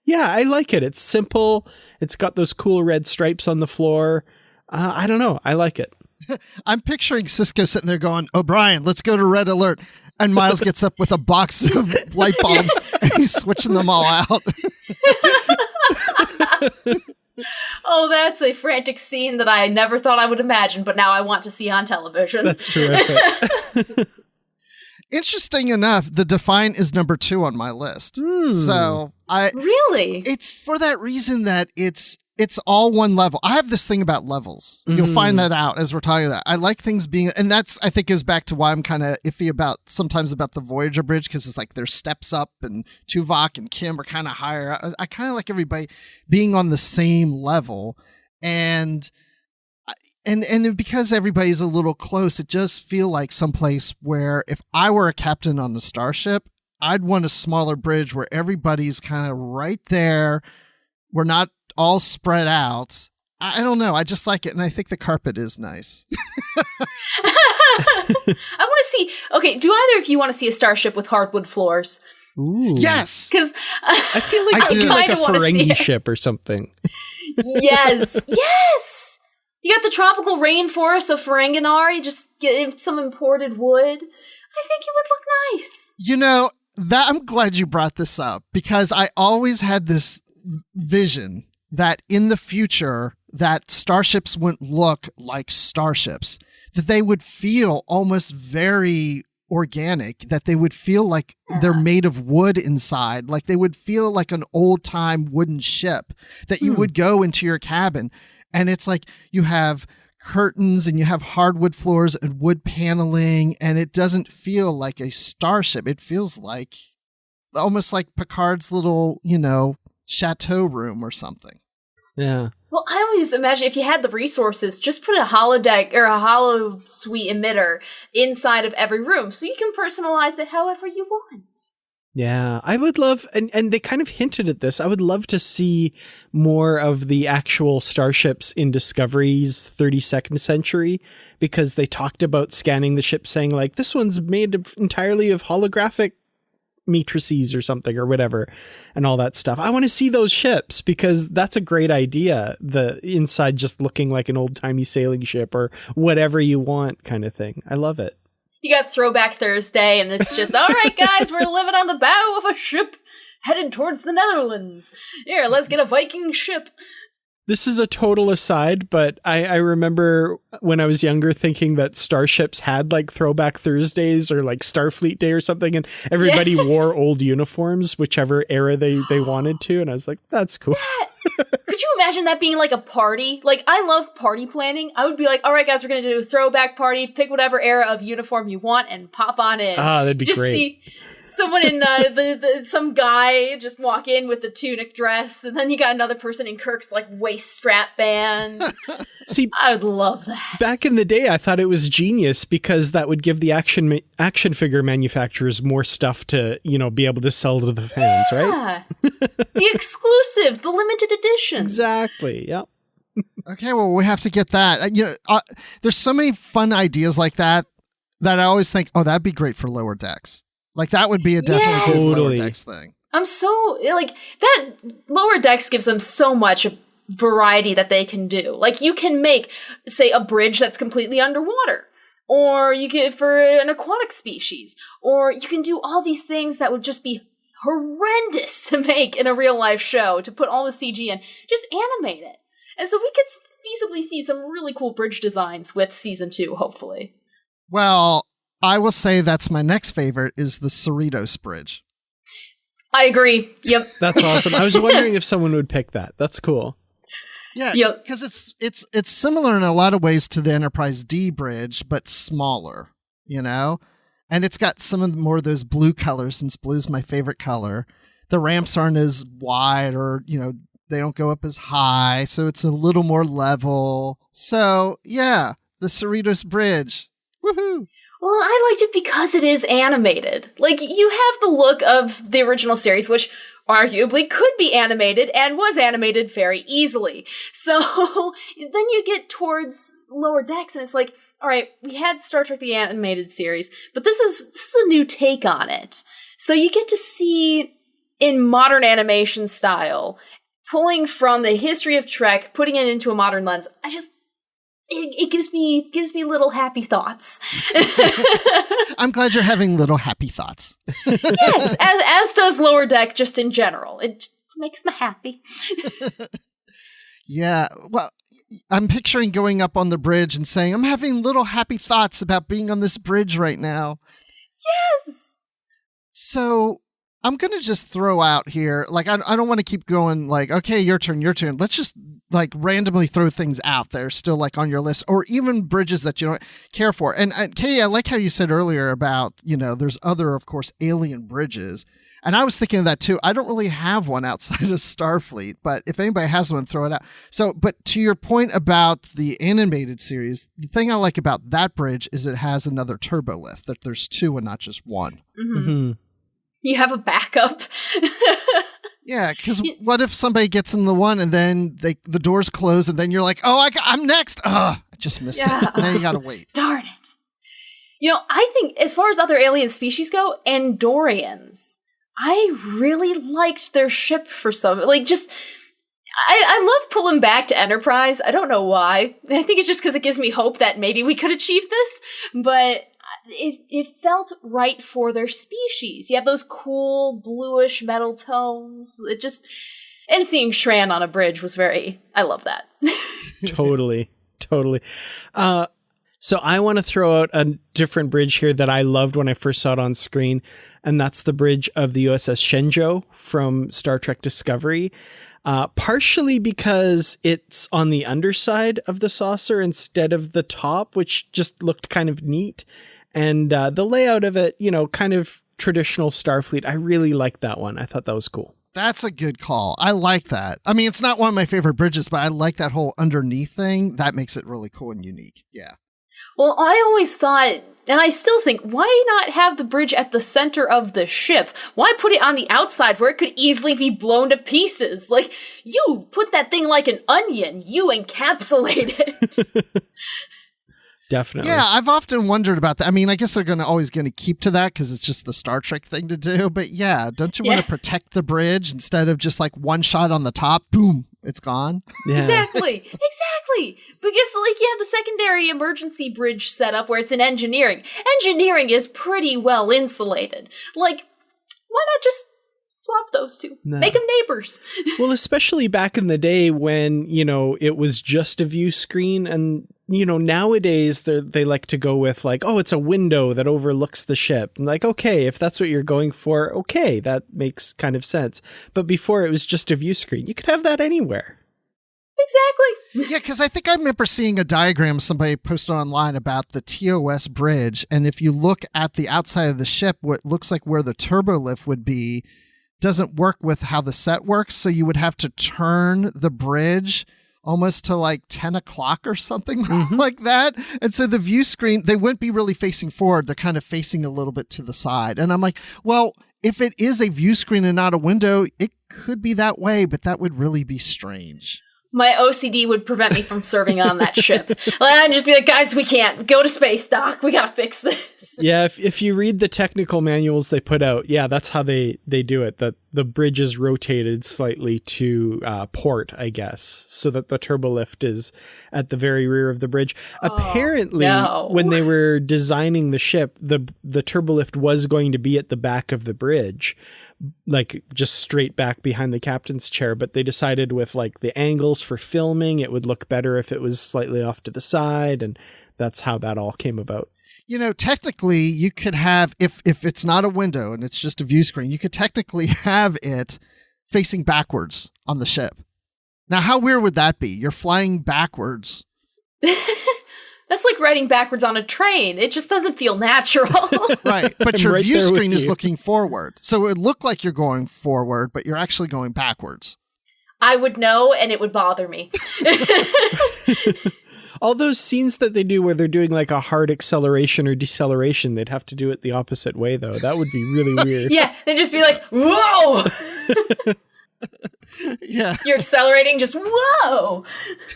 yeah, I like it. It's simple. It's got those cool red stripes on the floor. I don't know. I like it. I'm picturing Cisco sitting there going, "O'Brien, let's go to red alert." And Miles gets up with a box of light bulbs and he's switching them all out. Oh, that's a frantic scene that I never thought I would imagine, but now I want to see on television. That's terrific. Interesting enough, the Defiant is number 2 on my list. So Really? It's for that reason that it's all one level. I have this thing about levels. You'll find that out as we're talking about. I like things being, and that's, I think, is back to why I'm kind of iffy sometimes about the Voyager bridge, because it's like there's steps up and Tuvok and Kim are kind of higher. I kind of like everybody being on the same level. And because everybody's a little close, it does feel like someplace where if I were a captain on the Starship, I'd want a smaller bridge where everybody's kind of right there. We're not all spread out. I don't know. I just like it, and I think the carpet is nice. I want to see. Okay, do either of you want to see a starship with hardwood floors? Ooh. Yes, Because I feel like it'd be like a Ferengi ship or something. Yes, yes. You got the tropical rainforest of Ferenginar. You just get some imported wood. I think it would look nice. You know, that I'm glad you brought this up, because I always had this vision that in the future that starships wouldn't look like starships, that they would feel almost very organic, that they would feel like they're made of wood inside, like they would feel like an old time wooden ship, that you would go into your cabin and it's like you have curtains and you have hardwood floors and wood paneling, and it doesn't feel like a starship. It feels like almost like Picard's little, chateau room or something. Yeah. Well, I always imagine if you had the resources, just put a holodeck or a holo suite emitter inside of every room so you can personalize it however you want. Yeah, I would love, and they kind of hinted at this, I would love to see more of the actual starships in Discovery's 32nd century, because they talked about scanning the ship saying like, this one's made entirely of holographic matrices or something or whatever, and all that stuff. I want to see those ships, because that's a great idea. The inside just looking like an old timey sailing ship or whatever you want kind of thing. I love it. You got Throwback Thursday, and it's just, all right, guys, we're living on the bow of a ship headed towards the Netherlands. Here, let's get a Viking ship. This is a total aside, but I remember when I was younger thinking that starships had like Throwback Thursdays or like Starfleet Day or something, and everybody wore old uniforms, whichever era they wanted to. And I was like, that's cool. Could you imagine that being like a party? Like, I love party planning. I would be like, all right, guys, we're going to do a throwback party. Pick whatever era of uniform you want and pop on in. Ah, that'd be just great. See someone in some guy just walk in with the tunic dress, and then you got another person in Kirk's like waist strap band. See, I would love that. Back in the day, I thought it was genius, because that would give the action figure manufacturers more stuff to, be able to sell to the fans, right? The exclusive, the limited editions. Exactly. Yep. Okay, well, we have to get that. There's so many fun ideas like that I always think, oh, that'd be great for Lower Decks. Like that would be a definitely good Lower Totally. Decks thing. I'm so, like, that Lower Decks gives them so much variety that they can do. Like, you can make, say, a bridge that's completely underwater. Or you can, for an aquatic species. Or you can do all these things that would just be horrendous to make in a real life show, to put all the CG in. Just animate it. And so we could feasibly see some really cool bridge designs with season 2, hopefully. Well, I will say that's my next favorite is the Cerritos Bridge. I agree. Yep. That's awesome. I was wondering if someone would pick that. That's cool. Yeah, Yep. because it's similar in a lot of ways to the Enterprise D bridge, but smaller, you know? And it's got some of more of those blue colors, since blue's my favorite color. The ramps aren't as wide, or, you know, they don't go up as high, so it's a little more level. So, yeah, the Cerritos Bridge. Woohoo! Well, I liked it because it is animated. Like, you have the look of the original series, which arguably could be animated and was animated very easily. So then you get towards Lower Decks and it's like, all right, we had Star Trek the Animated Series, but this is a new take on it. So you get to see in modern animation style, pulling from the history of Trek, putting it into a modern lens. It gives me little happy thoughts. I'm glad you're having little happy thoughts. Yes, as does Lower Deck just in general. It just makes me happy. Yeah, well, I'm picturing going up on the bridge and saying, I'm having little happy thoughts about being on this bridge right now. Yes. So I'm going to just throw out here, like, I don't want to keep going like, okay, your turn. Let's just like randomly throw things out there still like on your list, or even bridges that you don't care for. And Katie, I like how you said earlier about, you know, there's other, of course, alien bridges. And I was thinking of that too. I don't really have one outside of Starfleet, but if anybody has one, throw it out. So, but to your point about the animated series, the thing I like about that bridge is it has another turbo lift, that there's 2 and not just 1. Mm-hmm. Mm-hmm. You have a backup. Yeah, because what if somebody gets in the one and then the doors close and then you're like, oh, I'm next. I just missed it. Now you got to wait. Darn it. You know, I think as far as other alien species go, Andorians, I really liked their ship for some, like, just, I love pulling back to Enterprise. I don't know why. I think it's just because it gives me hope that maybe we could achieve this, but it felt right for their species. You have those cool bluish metal tones. And seeing Shran on a bridge was I love that. Totally. So I want to throw out a different bridge here that I loved when I first saw it on screen, and that's the bridge of the USS Shenzhou from Star Trek Discovery. Partially because it's on the underside of the saucer instead of the top, which just looked kind of neat. And the layout of it, you know, kind of traditional Starfleet. I really liked that one. I thought that was cool. That's a good call. I like that. I mean, it's not one of my favorite bridges, but I like that whole underneath thing. That makes it really cool and unique. Yeah. Well, I always thought, and I still think, why not have the bridge at the center of the ship? Why put it on the outside where it could easily be blown to pieces? Like, you put that thing like an onion. You encapsulate it. Definitely. Yeah, I've often wondered about that. I mean, I guess they're always going to keep to that because it's just the Star Trek thing to do. But yeah, don't you want to protect the bridge instead of just like one shot on the top? Boom, it's gone. Yeah. Exactly. Because, like, you have the secondary emergency bridge setup where it's in engineering. Engineering is pretty well insulated. Like, why not just swap those two? No. Make them neighbors. Well, especially back in the day when, you know, it was just a view screen, and, you know, nowadays they like to go with like, oh, it's a window that overlooks the ship. And like, okay, if that's what you're going for, okay, that makes kind of sense. But before it was just a view screen. You could have that anywhere. Exactly. Yeah, because I think I remember seeing a diagram somebody posted online about the TOS bridge. And if you look at the outside of the ship, what looks like where the turbo lift would be doesn't work with how the set works. So you would have to turn the bridge almost to like 10 o'clock or something like that. And so the view screen, they wouldn't be really facing forward. They're kind of facing a little bit to the side. And I'm like, well, if it is a view screen and not a window, it could be that way, but that would really be strange. My OCD would prevent me from serving on that ship. I'd just be like, guys, we can't. Go to space, Doc. We gotta fix this. Yeah, if you read the technical manuals they put out, yeah, that's how they do it. The bridge is rotated slightly to port, I guess, so that the turbolift is at the very rear of the bridge. Apparently, when they were designing the ship, the turbolift was going to be at the back of the bridge, like just straight back behind the captain's chair, but they decided with like the angles for filming, it would look better if it was slightly off to the side, and that's how that all came about. You know, technically you could have, if it's not a window and it's just a view screen, you could technically have it facing backwards on the ship. Now, how weird would that be? You're flying backwards. That's like riding backwards on a train. It just doesn't feel natural. Right. But your right view screen is you. looking forward. So it would look like you're going forward, but you're actually going backwards. I would know, and it would bother me. All those scenes that they do where they're doing like a hard acceleration or deceleration, they'd have to do it the opposite way, though. That would be really weird. Yeah, they'd just be like, whoa! Yeah. You're accelerating, just whoa!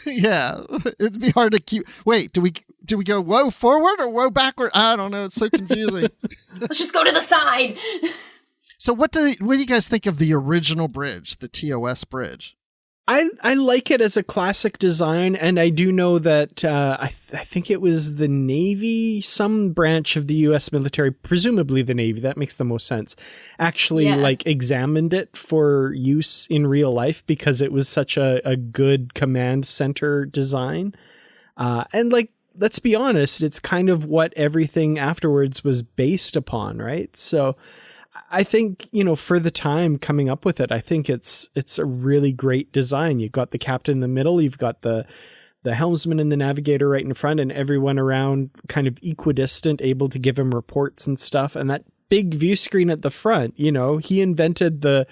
Yeah. It'd be hard to keep. Wait, do we go whoa forward or whoa backward? I don't know. It's so confusing. Let's just go to the side. So what do you guys think of the original bridge, the TOS bridge? I like it as a classic design, and I do know that I think it was the Navy, some branch of the U.S. military, presumably the Navy, that makes the most sense, actually like examined it for use in real life because it was such a good command center design. And like, let's be honest, it's kind of what everything afterwards was based upon, right? So I think, you know, for the time coming up with it, I think it's a really great design. You've got the captain in the middle, you've got the helmsman and the navigator right in front, and everyone around kind of equidistant, able to give him reports and stuff. And that big view screen at the front, you know, he invented the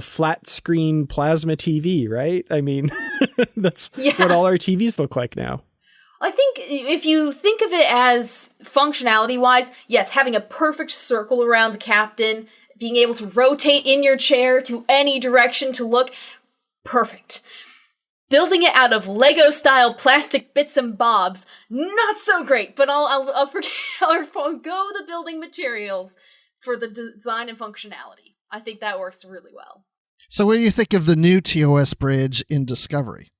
flat screen plasma TV, right? I mean, that's what all our TVs look like now. I think if you think of it as functionality-wise, yes, having a perfect circle around the captain, being able to rotate in your chair to any direction to look, perfect. Building it out of Lego-style plastic bits and bobs, not so great, but I'll forgo the building materials for the design and functionality. I think that works really well. So what do you think of the new TOS bridge in Discovery?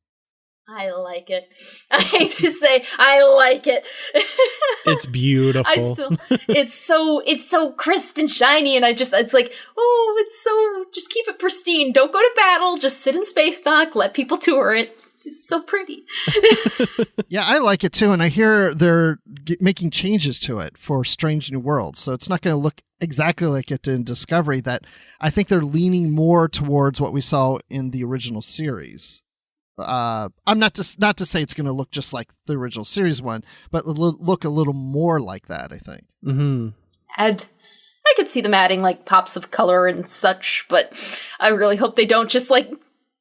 I like it. I hate to say, I like it. It's beautiful. It's so crisp and shiny, and it's like, just keep it pristine. Don't go to battle. Just sit in space dock. Let people tour it. It's so pretty. Yeah, I like it too, and I hear they're making changes to it for Strange New Worlds, so it's not going to look exactly like it in Discovery. That I think they're leaning more towards what we saw in the original series. I'm not to say it's going to look just like the original series one, but look a little more like that, I think. Mm-hmm. And I could see them adding like pops of color and such, but I really hope they don't just like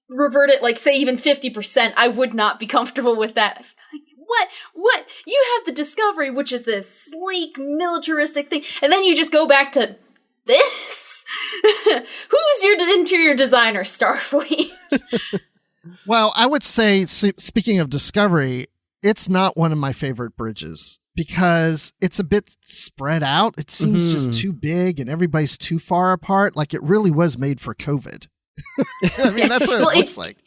revert it, like say even 50%. I would not be comfortable with that. Like, what? You have the Discovery, which is this sleek, militaristic thing, and then you just go back to this? Who's your interior designer, Starfleet? Well, I would say, speaking of Discovery, it's not one of my favorite bridges because it's a bit spread out. It seems just too big and everybody's too far apart. Like it really was made for COVID. I mean, that's what it looks like.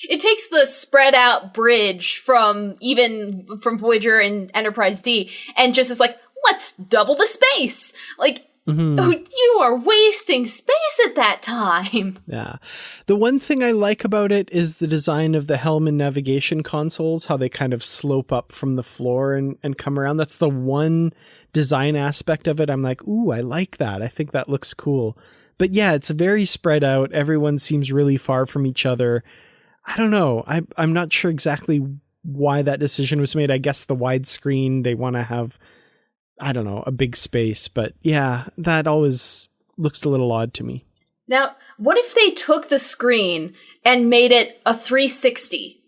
It takes the spread out bridge from Voyager and Enterprise D and just is like, let's double the space. Like, you are wasting space at that time. Yeah. The one thing I like about it is the design of the helm and navigation consoles, how they kind of slope up from the floor and come around. That's the one design aspect of it. I'm like, ooh, I like that. I think that looks cool. But yeah, it's very spread out. Everyone seems really far from each other. I don't know. I'm not sure exactly why that decision was made. I guess the widescreen, they want to have, I don't know, a big space. But yeah, that always looks a little odd to me. Now, what if they took the screen and made it a 360?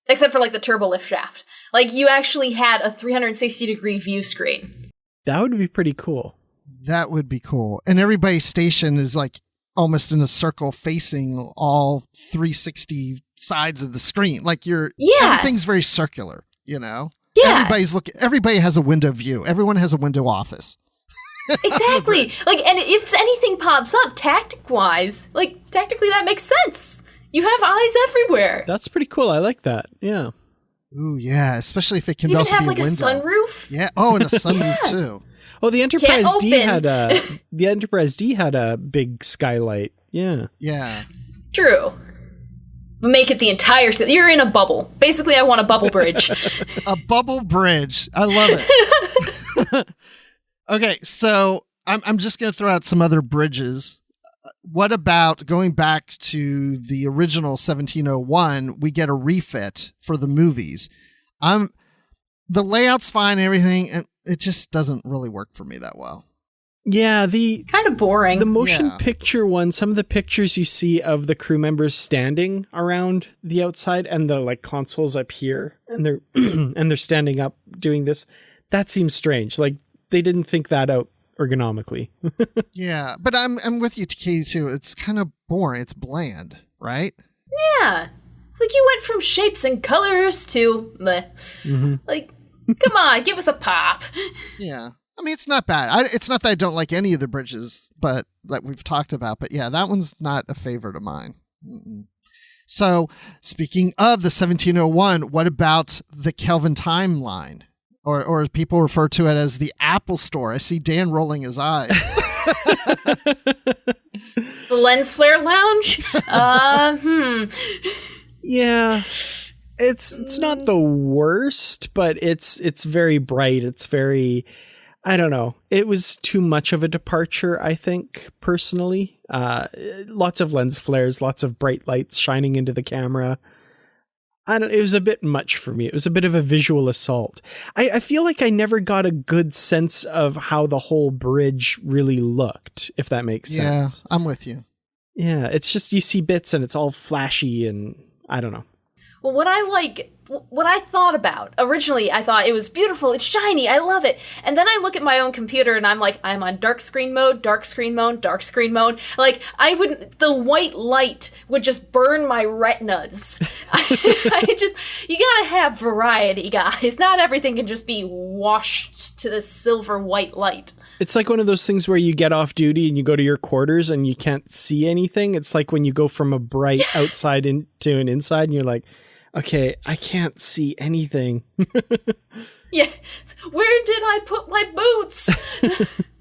Except for like the turbo lift shaft. Like you actually had a 360-degree view screen. That would be pretty cool. That would be cool. And everybody's station is like almost in a circle facing all 360 sides of the screen. Like everything's very circular, you know? Yeah. Everybody has a window view. Everyone has a window office. Exactly. Like, and if anything pops up tactically that makes sense. You have eyes everywhere. That's pretty cool. I like that. Yeah. Ooh, yeah. Especially if it can you also have, be a like, window. A sunroof? Yeah. Oh, and a sunroof too. Oh, the Enterprise D had a big skylight. Yeah. Yeah. True. Make it the entire city. You're in a bubble. Basically, I want a bubble bridge. A bubble bridge. I love it. Okay, so I'm just going to throw out some other bridges. What about going back to the original 1701? We get a refit for the movies. The layout's fine, everything, and it just doesn't really work for me that well. Yeah, kind of boring. The motion picture one, some of the pictures you see of the crew members standing around the outside and the like consoles up here and they're and they're standing up doing this, that seems strange. Like they didn't think that out ergonomically. Yeah, but I'm with you, Katie, too. It's kind of boring. It's bland, right? Yeah. It's like you went from shapes and colors to meh. Mm-hmm. Like, come on, give us a pop. Yeah. I mean, it's not bad. It's not that I don't like any of the bridges, but that we've talked about. But yeah, that one's not a favorite of mine. Mm-mm. So, speaking of the 1701, what about the Kelvin timeline, or people refer to it as the Apple Store? I see Dan rolling his eyes. The lens flare lounge. Yeah. It's not the worst, but it's very bright. It's very, I don't know. It was too much of a departure, I think, personally. Lots of lens flares, lots of bright lights shining into the camera. It was a bit much for me. It was a bit of a visual assault. I feel like I never got a good sense of how the whole bridge really looked, if that makes sense. Yeah, I'm with you. Yeah, it's just you see bits and it's all flashy and I don't know. Well, what I thought about, originally I thought it was beautiful, it's shiny, I love it. And then I look at my own computer and I'm like, I'm on dark screen mode, dark screen mode, dark screen mode. Like, the white light would just burn my retinas. You gotta have variety, guys. Not everything can just be washed to the silver white light. It's like one of those things where you get off duty and you go to your quarters and you can't see anything. It's like when you go from a bright outside into an inside and you're like, okay, I can't see anything. Yeah. Where did I put my boots?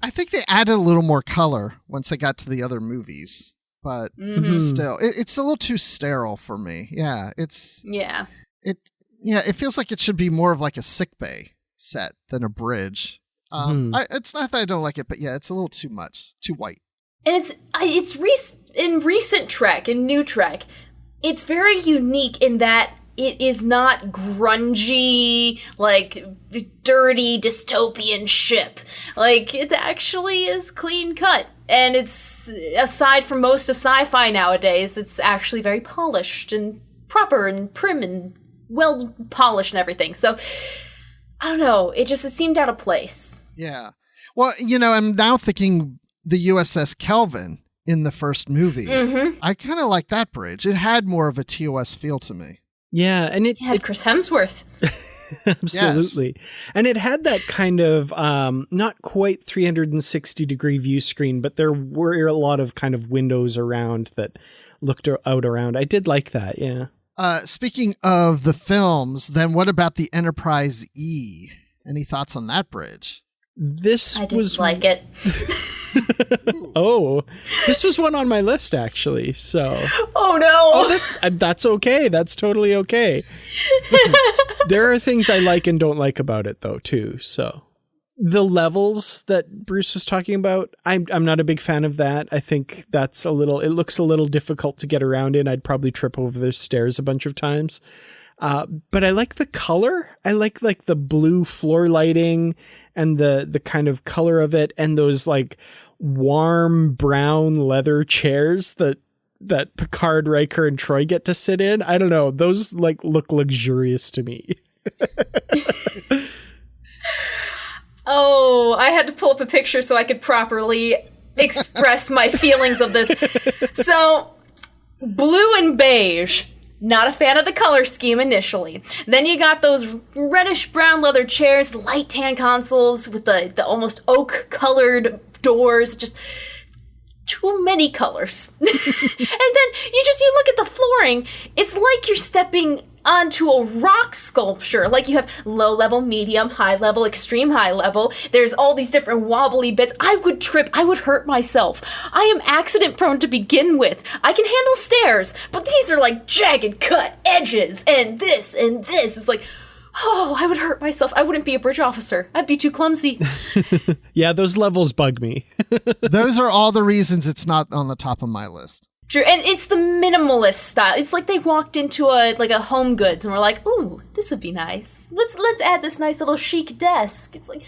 I think they added a little more color once they got to the other movies, but still, it's a little too sterile for me. Yeah, it feels like it should be more of like a sickbay set than a bridge. It's not that I don't like it, but yeah, it's a little too much, too white. And in recent Trek, in new Trek, it's very unique in that it is not grungy, like, dirty, dystopian ship. Like, it actually is clean cut. And it's, aside from most of sci-fi nowadays, it's actually very polished and proper and prim and well polished and everything. So, I don't know. It seemed out of place. Yeah. Well, I'm now thinking the USS Kelvin in the first movie. Mm-hmm. I kind of like that bridge. It had more of a TOS feel to me. Yeah, and it had Chris Hemsworth. Absolutely. Yes. And it had that kind of not quite 360 degree view screen, but there were a lot of kind of windows around that looked out around. I did like that, yeah. Speaking of the films, then what about the Enterprise E? Any thoughts on that bridge? I didn't like it. Oh, this was one on my list, actually. So. Oh, no. Oh, that's okay. That's totally okay. There are things I like and don't like about it, though, too. So. The levels that Bruce was talking about, I'm not a big fan of that. I think it looks a little difficult to get around in. I'd probably trip over the stairs a bunch of times. But I like the color. I like the blue floor lighting and the kind of color of it and those like warm brown leather chairs that Picard, Riker, and Troy get to sit in. I don't know. Those like look luxurious to me. Oh, I had to pull up a picture so I could properly express my feelings of this. So, blue and beige. Not a fan of the color scheme initially. Then you got those reddish brown leather chairs, the light tan consoles with the almost oak colored doors, just too many colors. And then you look at the flooring, it's like you're stepping onto a rock sculpture. Like you have low level, medium, high level, extreme high level. There's all these different wobbly bits. I would trip. I would hurt myself. I am accident prone to begin with. I can handle stairs, but these are like jagged cut edges and this and this. It's like, oh, I would hurt myself. I wouldn't be a bridge officer. I'd be too clumsy. Yeah, those levels bug me. Those are all the reasons it's not on the top of my list. True, and it's the minimalist style. It's like they walked into a Home Goods and were like, "Ooh, this would be nice. Let's add this nice little chic desk." It's like,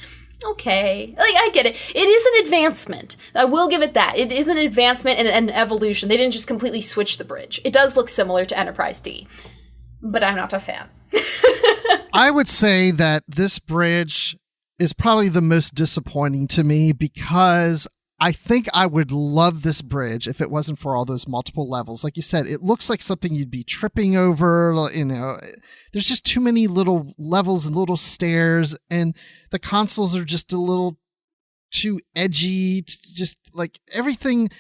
okay, like I get it. It is an advancement. I will give it that. It is an advancement and an evolution. They didn't just completely switch the bridge. It does look similar to Enterprise D, but I'm not a fan. I would say that this bridge is probably the most disappointing to me because I think I would love this bridge if it wasn't for all those multiple levels. Like you said, it looks like something you'd be tripping over, you know. There's just too many little levels and little stairs, and the consoles are just a little too edgy, just like everything.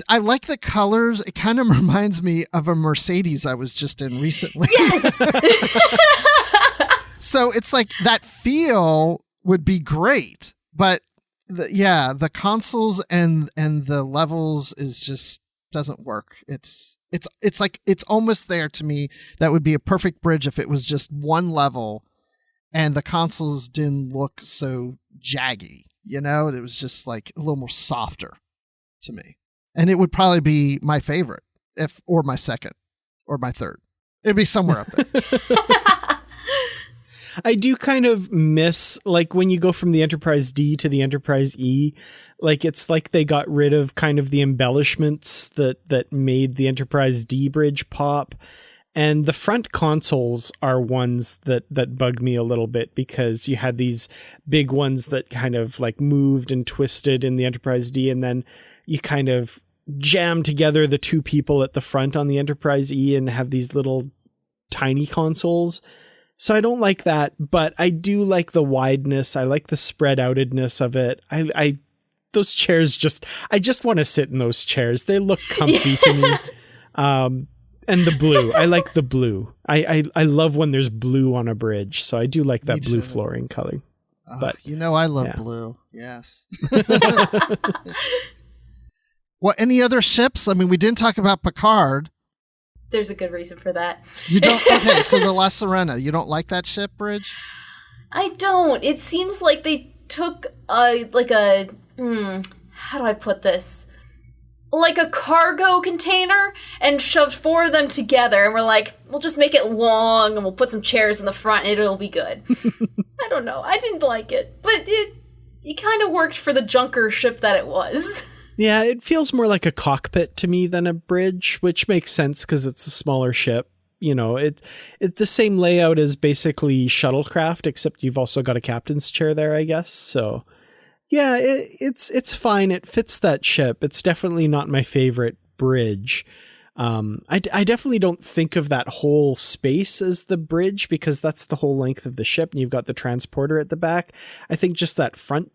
I like the colors. It kind of reminds me of a Mercedes I was just in recently. Yes! So it's like that feel would be great, but the consoles and the levels is just doesn't work. It's like it's almost there to me. That would be a perfect bridge if it was just one level and the consoles didn't look so jaggy. You know, it was just like a little more softer to me. And it would probably be my favorite, or my second, or my third. It'd be somewhere up there. I do kind of miss, like, when you go from the Enterprise D to the Enterprise E, like, it's like they got rid of kind of the embellishments that made the Enterprise D bridge pop. And the front consoles are ones that bug me a little bit because you had these big ones that kind of like moved and twisted in the Enterprise D, and then you kind of jam together the two people at the front on the Enterprise E and have these little tiny consoles. So I don't like that, but I do like the wideness. I like the spread outedness of it. Those chairs I just want to sit in those chairs. They look comfy to me. And the blue. I like the blue. I love when there's blue on a bridge. So I do like that blue flooring color. But you know, I love blue. Yes. Well, any other ships? I mean, we didn't talk about Picard. There's a good reason for that. You don't? Okay, so the La Sirena, you don't like that ship bridge? I don't. It seems like they took how do I put this? Like a cargo container and shoved four of them together, and we're like, we'll just make it long and we'll put some chairs in the front and it'll be good. I don't know. I didn't like it, but it kind of worked for the junker ship that it was. Yeah, it feels more like a cockpit to me than a bridge, which makes sense because it's a smaller ship. You know, it's the same layout as basically shuttlecraft, except you've also got a captain's chair there, I guess. So yeah, it's fine. It fits that ship. It's definitely not my favorite bridge. I definitely don't think of that whole space as the bridge because that's the whole length of the ship and you've got the transporter at the back. I think just that front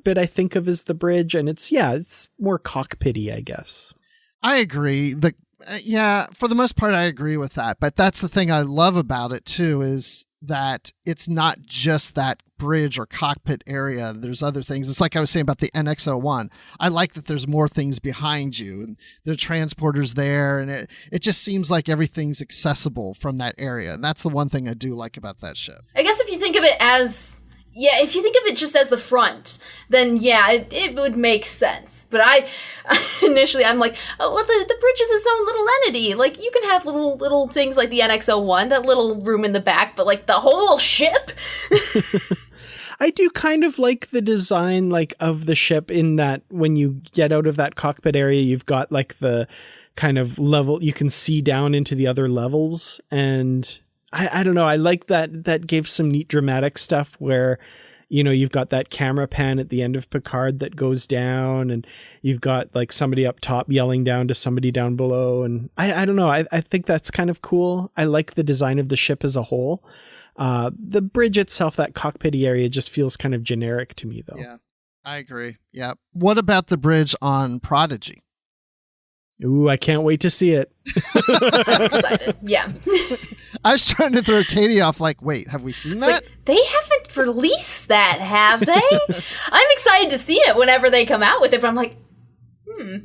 bit I think of as the bridge, and it's more cockpity, I guess. I agree. For the most part, I agree with that. But that's the thing I love about it too, is that it's not just that bridge or cockpit area. There's other things. It's like I was saying about the NX-01. I like that there's more things behind you and the transporters there, and it just seems like everything's accessible from that area. And that's the one thing I do like about that ship. I guess if you think of it as if you think of it just as the front, then it would make sense. But initially I'm like, oh, well, the bridge is its own little entity. Like, you can have little things like the NX-01, that little room in the back, but like the whole ship? I do kind of like the design like of the ship in that when you get out of that cockpit area, you've got like the kind of level, you can see down into the other levels, and I don't know. I like that gave some neat dramatic stuff where You've got that camera pan at the end of Picard that goes down, and you've got like somebody up top yelling down to somebody down below. And I don't know. I think that's kind of cool. I like the design of the ship as a whole. The bridge itself, that cockpity area, just feels kind of generic to me, though. Yeah, I agree. Yeah. What about the bridge on Prodigy? Ooh, I can't wait to see it. I'm excited. Yeah. I was trying to throw Katie off like, wait, have we seen that? Like, they haven't released that, have they? I'm excited to see it whenever they come out with it, but I'm like,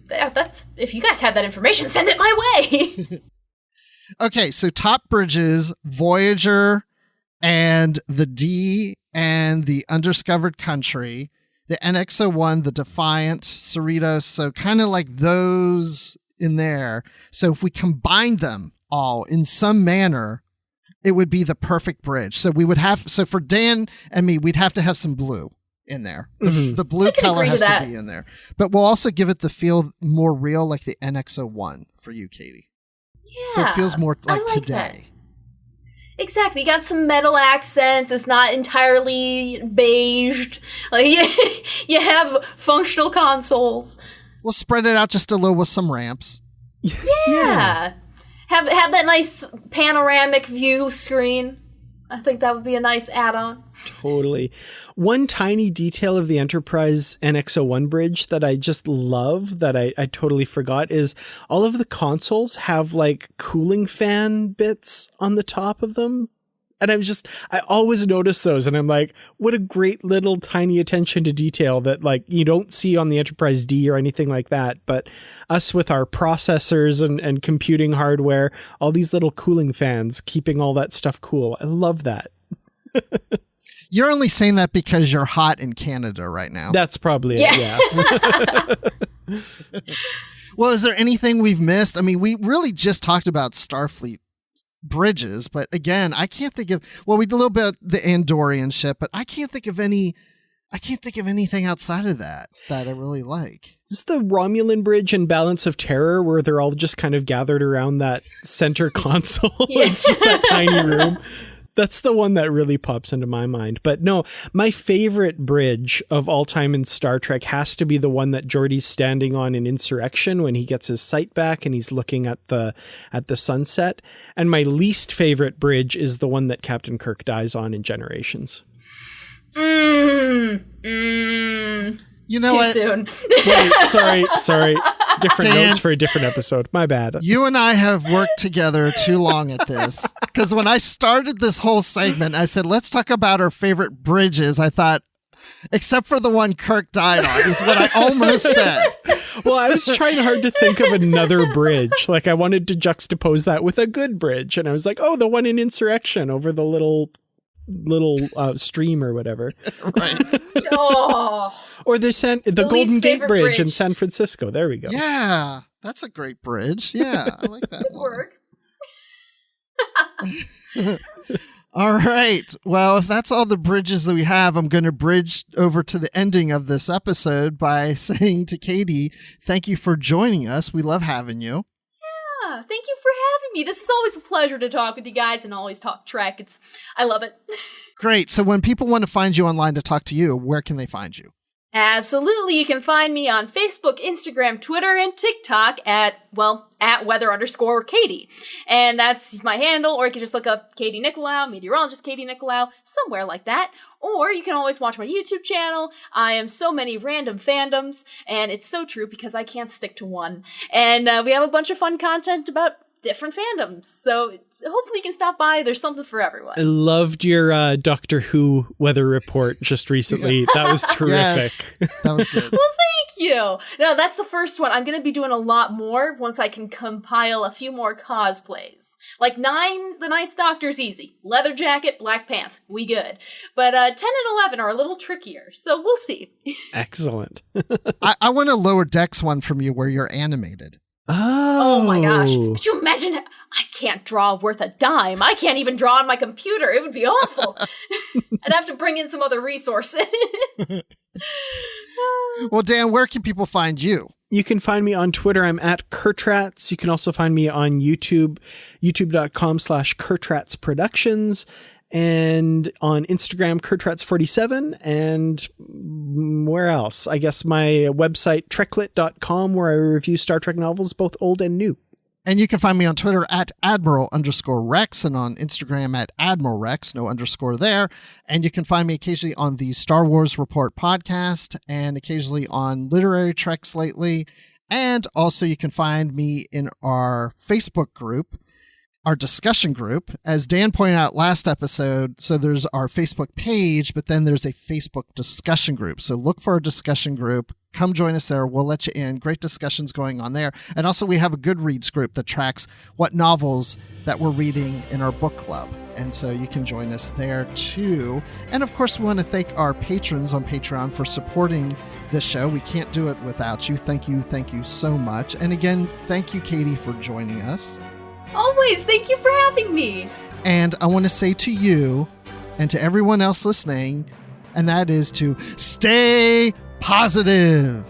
that's if you guys have that information, send it my way. Okay, so top bridges, Voyager and the D and the Undiscovered Country, the NX-01, the Defiant, Cerritos, so kind of like those in there. So if we combine them all in some manner, it would be the perfect bridge. So so for Dan and me, we'd have to have some blue in there. Mm-hmm. The blue color has to be in there. But we'll also give it the feel more real, like the NX-01 for you, Katie. Yeah, so it feels more like today. That. Exactly. You got some metal accents. It's not entirely beiged. Like, you have functional consoles. We'll spread it out just a little with some ramps. Yeah. Have that nice panoramic view screen. I think that would be a nice add-on. Totally. One tiny detail of the Enterprise NX-01 bridge that I just love that I totally forgot is all of the consoles have like cooling fan bits on the top of them. And I always notice those, and I'm like, what a great little tiny attention to detail that like you don't see on the Enterprise D or anything like that. But us with our processors and computing hardware, all these little cooling fans keeping all that stuff cool. I love that. You're only saying that because you're hot in Canada right now. That's probably it, yeah. Well, is there anything we've missed? I mean, we really just talked about Starfleet bridges, but again, I can't think of, well, we did a little bit of the Andorian ship, but I can't think of anything outside of that I really like. Is this the Romulan bridge in Balance of Terror where they're all just kind of gathered around that center console? Yeah. It's just that tiny room. That's the one that really pops into my mind. But no, my favorite bridge of all time in Star Trek has to be the one that Geordi's standing on in Insurrection when he gets his sight back and he's looking at the sunset. And my least favorite bridge is the one that Captain Kirk dies on in Generations. You know Too what? soon. Wait, sorry. Different Dan, notes for a different episode. My bad. You and I have worked together too long at this. Because when I started this whole segment, I said, let's talk about our favorite bridges. I thought, except for the one Kirk died on, is what I almost said. Well, I was trying hard to think of another bridge. Like, I wanted to juxtapose that with a good bridge. And I was like, oh, the one in Insurrection over the little stream or whatever. Right. Oh. Or the Golden Gate bridge in bridge. San Francisco. There we go. Yeah, that's a great bridge. Yeah, I like that Good one. work. All right. Well, if that's all the bridges that we have, I'm going to bridge over to the ending of this episode by saying to Katie, thank you for joining us. We love having you. Yeah, thank you for having me. This is always a pleasure to talk with you guys and always talk Trek. I love it. Great. So when people want to find you online to talk to you, where can they find you? Absolutely. You can find me on Facebook, Instagram, Twitter, and TikTok at weather_Katie. And that's my handle, or you can just look up Katie Nickolaou, meteorologist Katie Nickolaou, somewhere like that. Or you can always watch my YouTube channel. I am so many random fandoms, and it's so true because I can't stick to one. And we have a bunch of fun content about different fandoms. So hopefully you can stop by. There's something for everyone. I loved your Doctor Who weather report just recently. That was terrific. Yes, that was good. Well, thank you. No, that's the first one. I'm going to be doing a lot more once I can compile a few more cosplays. Like the Ninth Doctor's easy. Leather jacket, black pants. We good. But 10 and 11 are a little trickier. So we'll see. Excellent. I want a Lower Decks one from you where you're animated. Oh my gosh. Could you imagine? I can't draw worth a dime. I can't even draw on my computer. It would be awful. I'd have to bring in some other resources. Well, Dan, where can people find you? You can find me on Twitter. I'm at Kurtrats. You can also find me on YouTube, youtube.com/KurtratsProductions. and on Instagram, KurtRats47, and where else? I guess my website, treklit.com, where I review Star Trek novels, both old and new. And you can find me on Twitter at Admiral_Rex and on Instagram at Admiral Rex, no underscore there. And you can find me occasionally on the Star Wars Report podcast and occasionally on Literary Treks lately. And also you can find me in our Facebook group, our discussion group. As Dan pointed out last episode, so there's our Facebook page, but then there's a Facebook discussion group. So look for our discussion group. Come join us there. We'll let you in. Great discussions going on there. And also we have a Goodreads group that tracks what novels that we're reading in our book club. And so you can join us there too. And of course, we want to thank our patrons on Patreon for supporting this show. We can't do it without you. Thank you so much. And again, thank you, Katie, for joining us. Always. Thank you for having me. And I want to say to you and to everyone else listening, and that is to stay positive.